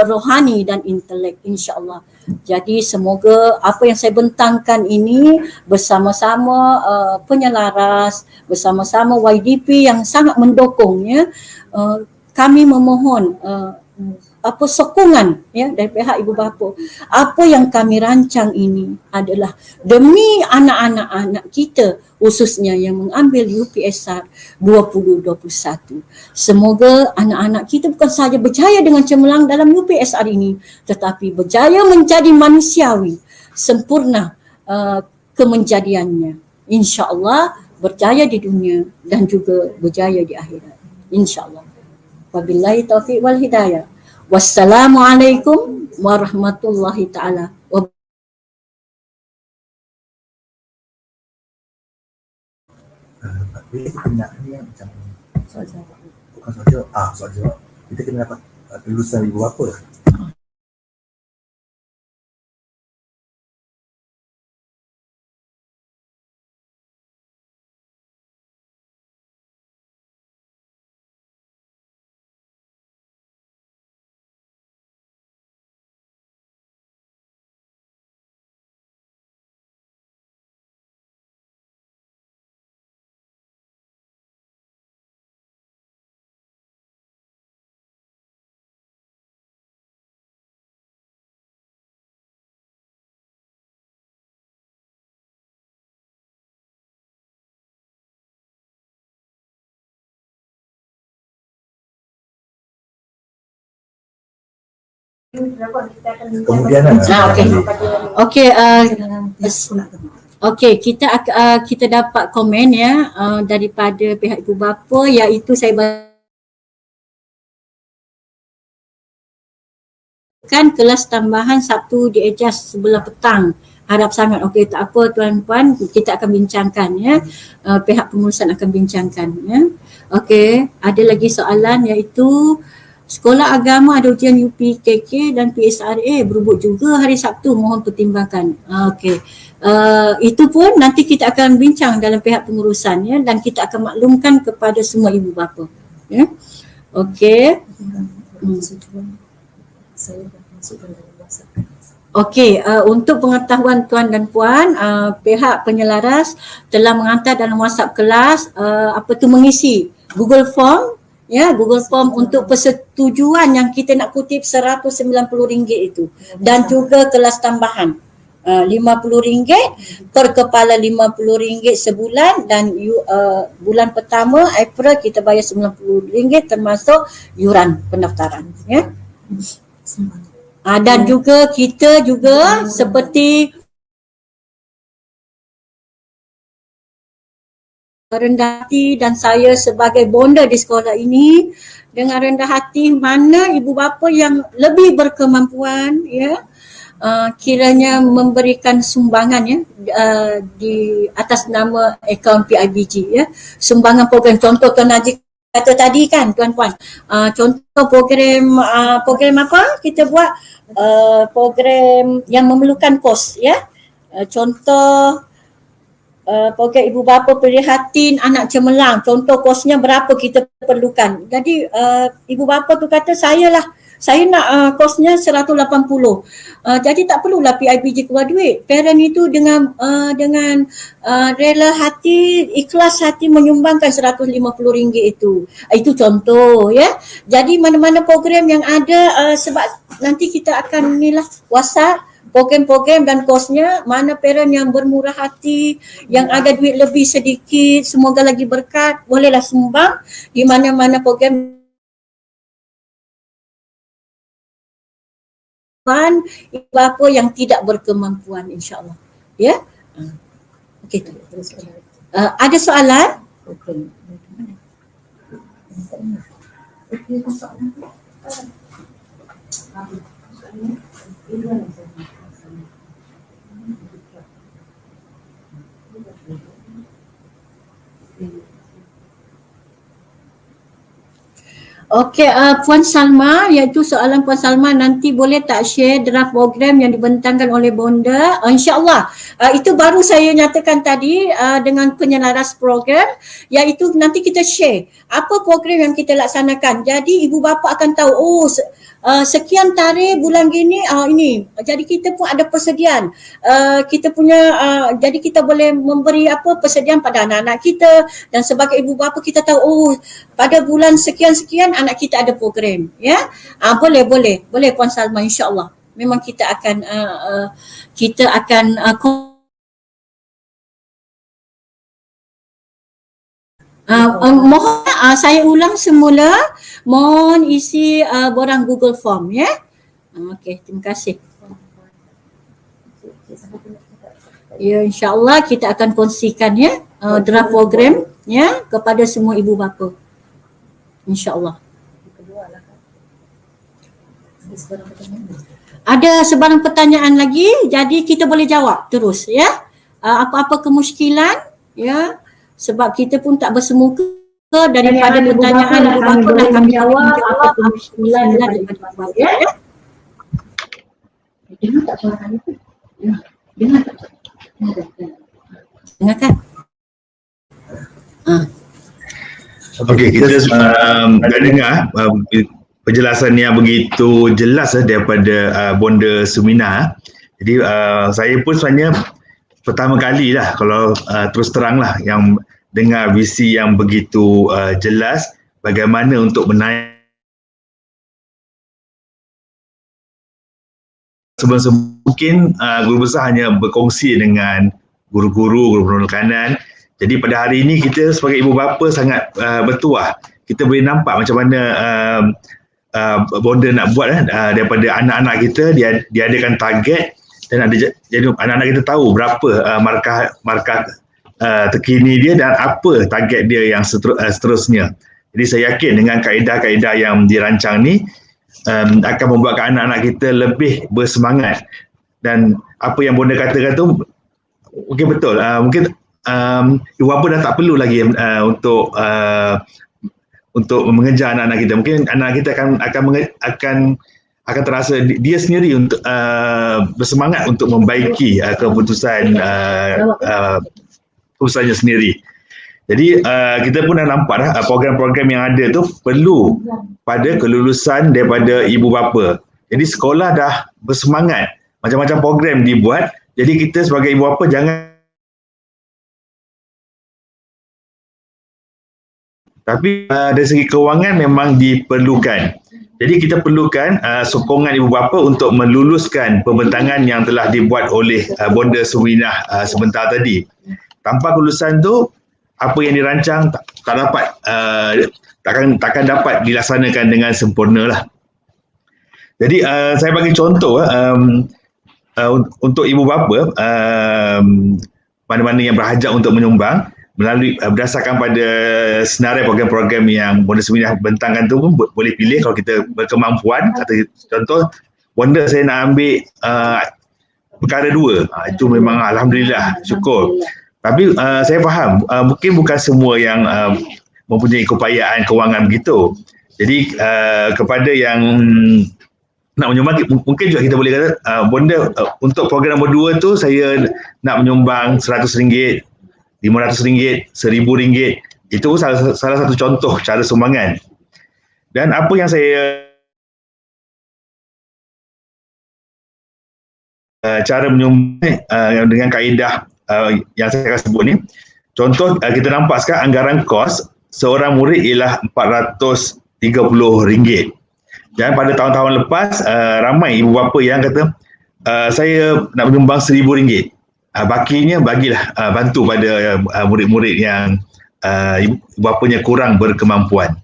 rohani dan intelek, insya-Allah. Jadi semoga apa yang saya bentangkan ini bersama-sama penyelaras, bersama-sama YDP yang sangat mendukungnya, kami memohon sokongan ya dari pihak ibu bapa. Apa yang kami rancang ini adalah demi anak-anak kita khususnya yang mengambil UPSR 2021. Semoga anak-anak kita bukan sahaja berjaya dengan cemerlang dalam UPSR ini, tetapi berjaya menjadi manusiawi, sempurna kemenjadiannya. Insya-Allah berjaya di dunia dan juga berjaya di akhirat. Insya-Allah. Wabillahi taufiq wal hidayah. Wassalamualaikum warahmatullahi taala wabarakatuh. Bila kita nak ni macam soal jawab, bukan soal jawab, soal jawab kita kena dapat kelulusan ibu bapa. Kemudian okey, kita dapat komen ya daripada pihak ibu bapa, iaitu saya kan kelas tambahan Sabtu di adjust sebelah petang. Harap sangat. Okey, tak apa tuan-puan, kita akan bincangkan ya. Pihak pengurusan akan bincangkan ya. Okey, ada lagi soalan iaitu sekolah agama ada ujian UPKK dan PSRA berubuk juga hari Sabtu, mohon pertimbangkan. Okey. Itu pun nanti kita akan bincang dalam pihak pengurusan ya, dan kita akan maklumkan kepada semua ibu bapa. Ya. Okey. Okey, untuk pengetahuan tuan dan puan, pihak penyelaras telah menghantar dalam WhatsApp kelas mengisi Google Form. Ya, Google Form untuk persetujuan yang kita nak kutip RM190 itu, dan juga kelas tambahan RM50 per kepala, RM50 sebulan, dan bulan pertama April kita bayar RM90 termasuk yuran pendaftaran ya. Dan juga kita juga seperti rendah hati, dan saya sebagai bonda di sekolah ini dengan rendah hati, mana ibu bapa yang lebih berkemampuan ya, kiranya memberikan sumbangan ya di atas nama akaun PIBG ya, sumbangan program. Contoh Tuan Najib kata tadi kan tuan-puan, contoh program apa kita buat, program yang memerlukan kos ya, contoh program ibu bapa prihatin anak cemerlang, contoh kosnya berapa kita perlukan. Jadi ibu bapa tu kata saya nak kosnya 180. Jadi tak perlulah PIBG keluar duit. Parent itu dengan rela hati, ikhlas hati menyumbangkan RM150 itu. Itu contoh ya. Jadi mana-mana program yang ada, sebab nanti kita akan WhatsApp program-program dan kosnya, mana parent yang bermurah hati, yang ada duit lebih sedikit, semoga lagi berkat, bolehlah sumbang di mana-mana program ibu bapa yang tidak berkemampuan, insyaAllah. Ya? Okey. Ada soalan? Okey, Puan Salma, iaitu soalan Puan Salma, nanti boleh tak share draft program yang dibentangkan oleh Bonda? InsyaAllah. Itu baru saya nyatakan tadi dengan penyelaras program, iaitu nanti kita share apa program yang kita laksanakan. Jadi ibu bapa akan tahu, sekian tarikh bulan gini ini. Jadi kita pun ada persediaan. Kita punya jadi kita boleh memberi persediaan pada anak-anak kita, dan sebagai ibu bapa kita tahu pada bulan sekian-sekian anak kita ada program, ya. Boleh Puan Salma, insya-Allah. Memang kita akan mohon saya ulang semula, mohon isi borang Google Form, ya. Okey, terima kasih. Ya, insya-Allah kita akan kongsikan, ya, draft program, ya, kepada semua ibu bapa. InsyaAllah. Ada sebarang pertanyaan lagi, jadi kita boleh jawab terus, ya. Apa-apa kemusykilan, ya, sebab kita pun tak bersemuka daripada pertanyaan ibu bapa, dah kami jawab apa kemusykilan daripada ibu bapa, ya. Dengar tak suara itu? Dengar tak? Dengar kan? Okey, kita dah dengar penjelasan yang begitu jelas daripada Bonda Sumina. Jadi saya pun sebenarnya pertama kali lah, kalau terus terang lah, yang dengar visi yang begitu jelas bagaimana untuk menaik. Sebelum mungkin guru besar hanya berkongsi dengan guru-guru, guru penekanan. Jadi pada hari ini kita sebagai ibu bapa sangat bertuah. Kita boleh nampak macam mana Bonda nak buat daripada anak-anak kita. Dia adakan target, dan jadi anak-anak kita tahu berapa markah terkini dia dan apa target dia yang seterusnya. Jadi saya yakin dengan kaedah-kaedah yang dirancang ni akan membuatkan anak-anak kita lebih bersemangat. Dan apa yang Bonda katakan tu mungkin betul. Mungkin ibu bapa dah tak perlu lagi untuk mengejar anak-anak kita. Mungkin anak kita akan terasa dia sendiri untuk bersemangat untuk membaiki keputusannya sendiri. Jadi kita pun dah nampak program-program yang ada tu perlu pada kelulusan daripada ibu bapa. Jadi sekolah dah bersemangat, macam-macam program dibuat. Jadi kita sebagai ibu bapa jangan. Tapi dari segi kewangan memang diperlukan. Jadi kita perlukan sokongan ibu bapa untuk meluluskan pembentangan yang telah dibuat oleh Bonda Sumina sebentar tadi. Tanpa kelulusan tu, apa yang dirancang tak dapat takkan dapat dilaksanakan dengan sempurna lah. Jadi saya bagi contoh untuk ibu bapa mana-mana yang berhajat untuk menyumbang, melalui berdasarkan pada senarai program-program yang Bonda Sumina bentangkan tu pun boleh pilih kalau kita berkemampuan. Kata contoh, Bonda saya nak ambil perkara 2, itu memang alhamdulillah, syukur. Tapi saya faham mungkin bukan semua yang mempunyai keupayaan kewangan begitu. Jadi kepada yang nak menyumbang, mungkin juga kita boleh kata Bonda untuk program nombor 2 tu saya nak menyumbang RM100, RM500, RM1,000. Itu salah satu contoh cara sumbangan. Dan apa yang saya cara menyumbang dengan kaedah yang saya akan sebut ni. Contoh kita nampak sekarang anggaran kos seorang murid ialah RM430. Dan pada tahun-tahun lepas ramai ibu bapa yang kata saya nak menyumbang RM1,000. Bakinya bagilah bantu pada murid-murid yang ibu bapanya kurang berkemampuan.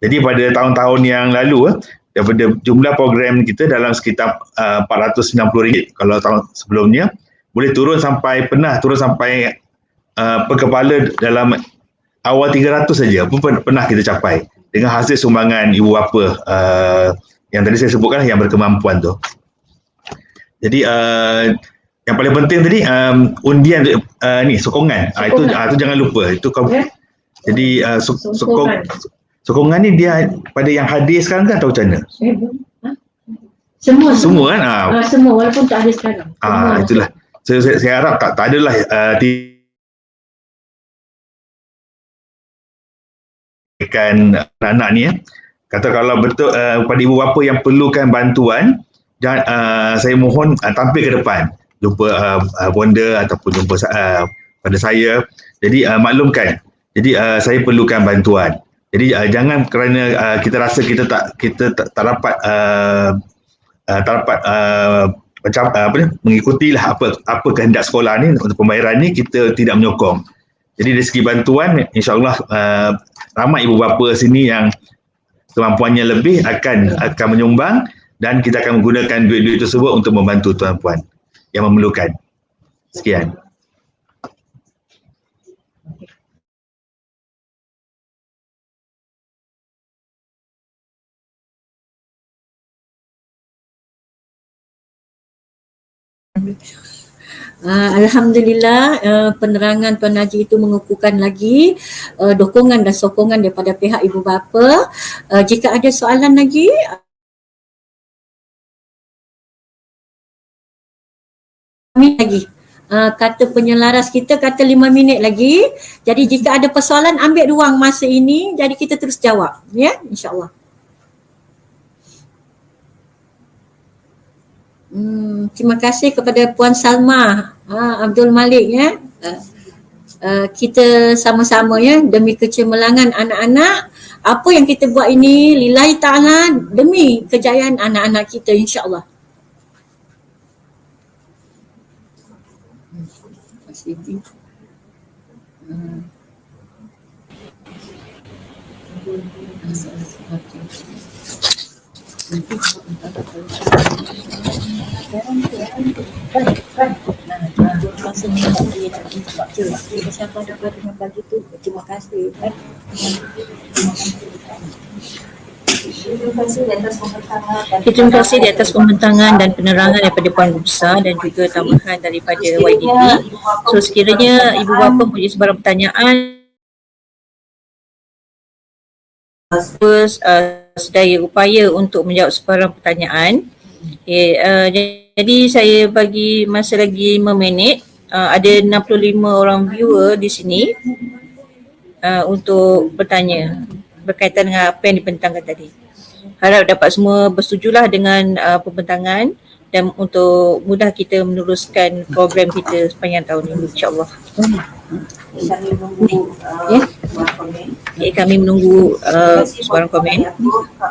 Jadi pada tahun-tahun yang lalu daripada jumlah program kita dalam sekitar RM490. Kalau tahun sebelumnya boleh pernah turun sampai per kepala dalam awal 300 saja pun pernah kita capai dengan hasil sumbangan ibu bapa yang tadi saya sebutkan yang berkemampuan tu. Jadi yang paling penting tadi undian ni sokongan. Itu jangan lupa. Itu jadi sokongan ni dia pada yang hadir sekarang kan atau macam mana? Semua kan? Semua walaupun tak ada sekarang. Itulah. Saya harap tak adalah anak-anak ni kata kalau betul pada ibu bapa yang perlukan bantuan, saya mohon tampil ke depan, jumpa bonda ataupun jumpa pada saya. Jadi maklumkan. Jadi saya perlukan bantuan. Jadi jangan kerana kita rasa kita tak dapat macam mengikutilah apa kehendak sekolah ni untuk pembayaran ni, kita tidak menyokong. Jadi dari segi bantuan, insya-Allah ramai ibu bapa sini yang kemampuannya lebih akan menyumbang, dan kita akan menggunakan duit-duit tersebut untuk membantu tuan-puan yang memerlukan. Sekian. Alhamdulillah, penerangan Tuan Najib itu mengukuhkan lagi dukungan dan sokongan daripada pihak ibu bapa. Jika ada soalan lagi, kata penyelaras kita kata 5 minit lagi. Jadi jika ada persoalan, ambil ruang masa ini, jadi kita terus jawab, ya, insya-Allah. Terima kasih kepada Puan Salma Abdul Malik, ya. Kita sama-sama, ya, demi kecemerlangan anak-anak, apa yang kita buat ini lillahi ta'ala, demi kejayaan anak-anak kita, insya-Allah. Terima kasih. Terima kasih di atas pembentangan dan penerangan daripada Puan Guru Besar dan juga tambahan daripada YDP. So sekiranya ibu bapa mempunyai sebarang pertanyaan, sedaya upaya untuk menjawab sebarang pertanyaan. Jadi saya bagi masa lagi 5 minit. Ada 65 orang viewer di sini untuk bertanya berkaitan dengan apa yang dibentangkan tadi. Harap dapat semua bersetujulah dengan pembentangan dan untuk mudah kita meneruskan program kita sepanjang tahun ini, insya-Allah. Kami menunggu Kami menunggu sebarang komen.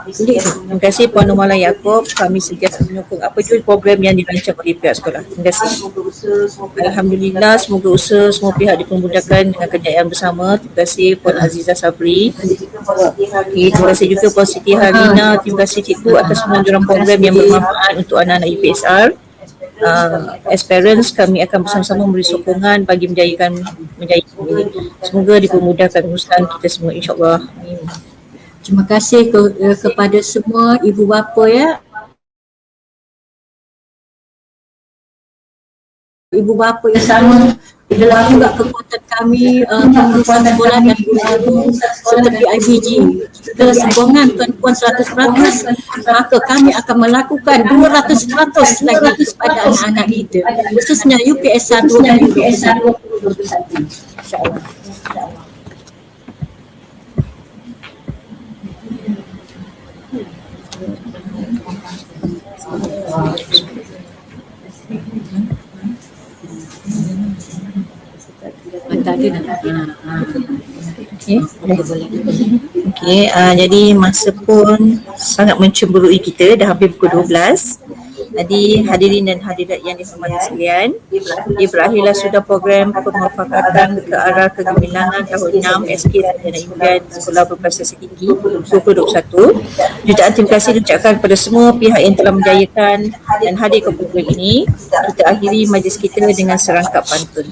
Terima kasih Puan Numala Yaakob. Kami sentiasa menyokong apa juga program yang dirancang oleh pihak sekolah. Terima kasih. Alhamdulillah, semoga usaha semua pihak dipermudahkan dengan kejayaan bersama. Terima kasih Puan Azizah Sabri. Terima kasih juga Puan Siti Harina. Terima kasih Cikgu atas penganjuran program yang bermanfaat untuk anak-anak UPSR. As parents, kami akan bersama-sama memberi sokongan bagi menjayakan ini. Semoga dipermudahkan urusan kita semua, insya-Allah. Terima kasih kepada semua ibu bapa, ya. Ibu bapa yang sama dalam juga kekuatan kami, pengurusan sekolah dan guru seperti IBG. Jika sokongan tuan-puan 100%, maka kami akan melakukan 200% lagi kepada anak-anak kita, khususnya UPS 1 dan UPS 2021. InsyaAllah. Okey, jadi masa pun sangat mencemburui kita, dah hampir pukul 12. Jadi hadirin dan hadirat yang dihormati sekalian, berakhirlah sudah program pemufakatan ke arah kegemilangan tahun 6 SK Sarjana Impian Sekolah Berprestasi Tinggi 2021. Jutaan terima kasih diucapkan kepada semua pihak yang telah menjayakan dan hadir ke program ini. Kita akhiri majlis kita dengan serangkap pantun.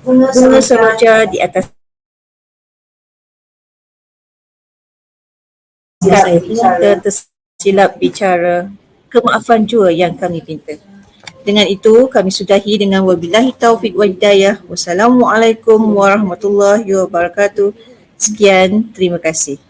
Bunga seroja di atas kita tersilap bicara, kemaafan jua yang kami pinta. Dengan itu kami sudahi dengan wabillahi taufiq wal hidayah. Wassalamualaikum warahmatullahi wabarakatuh. Sekian, terima kasih.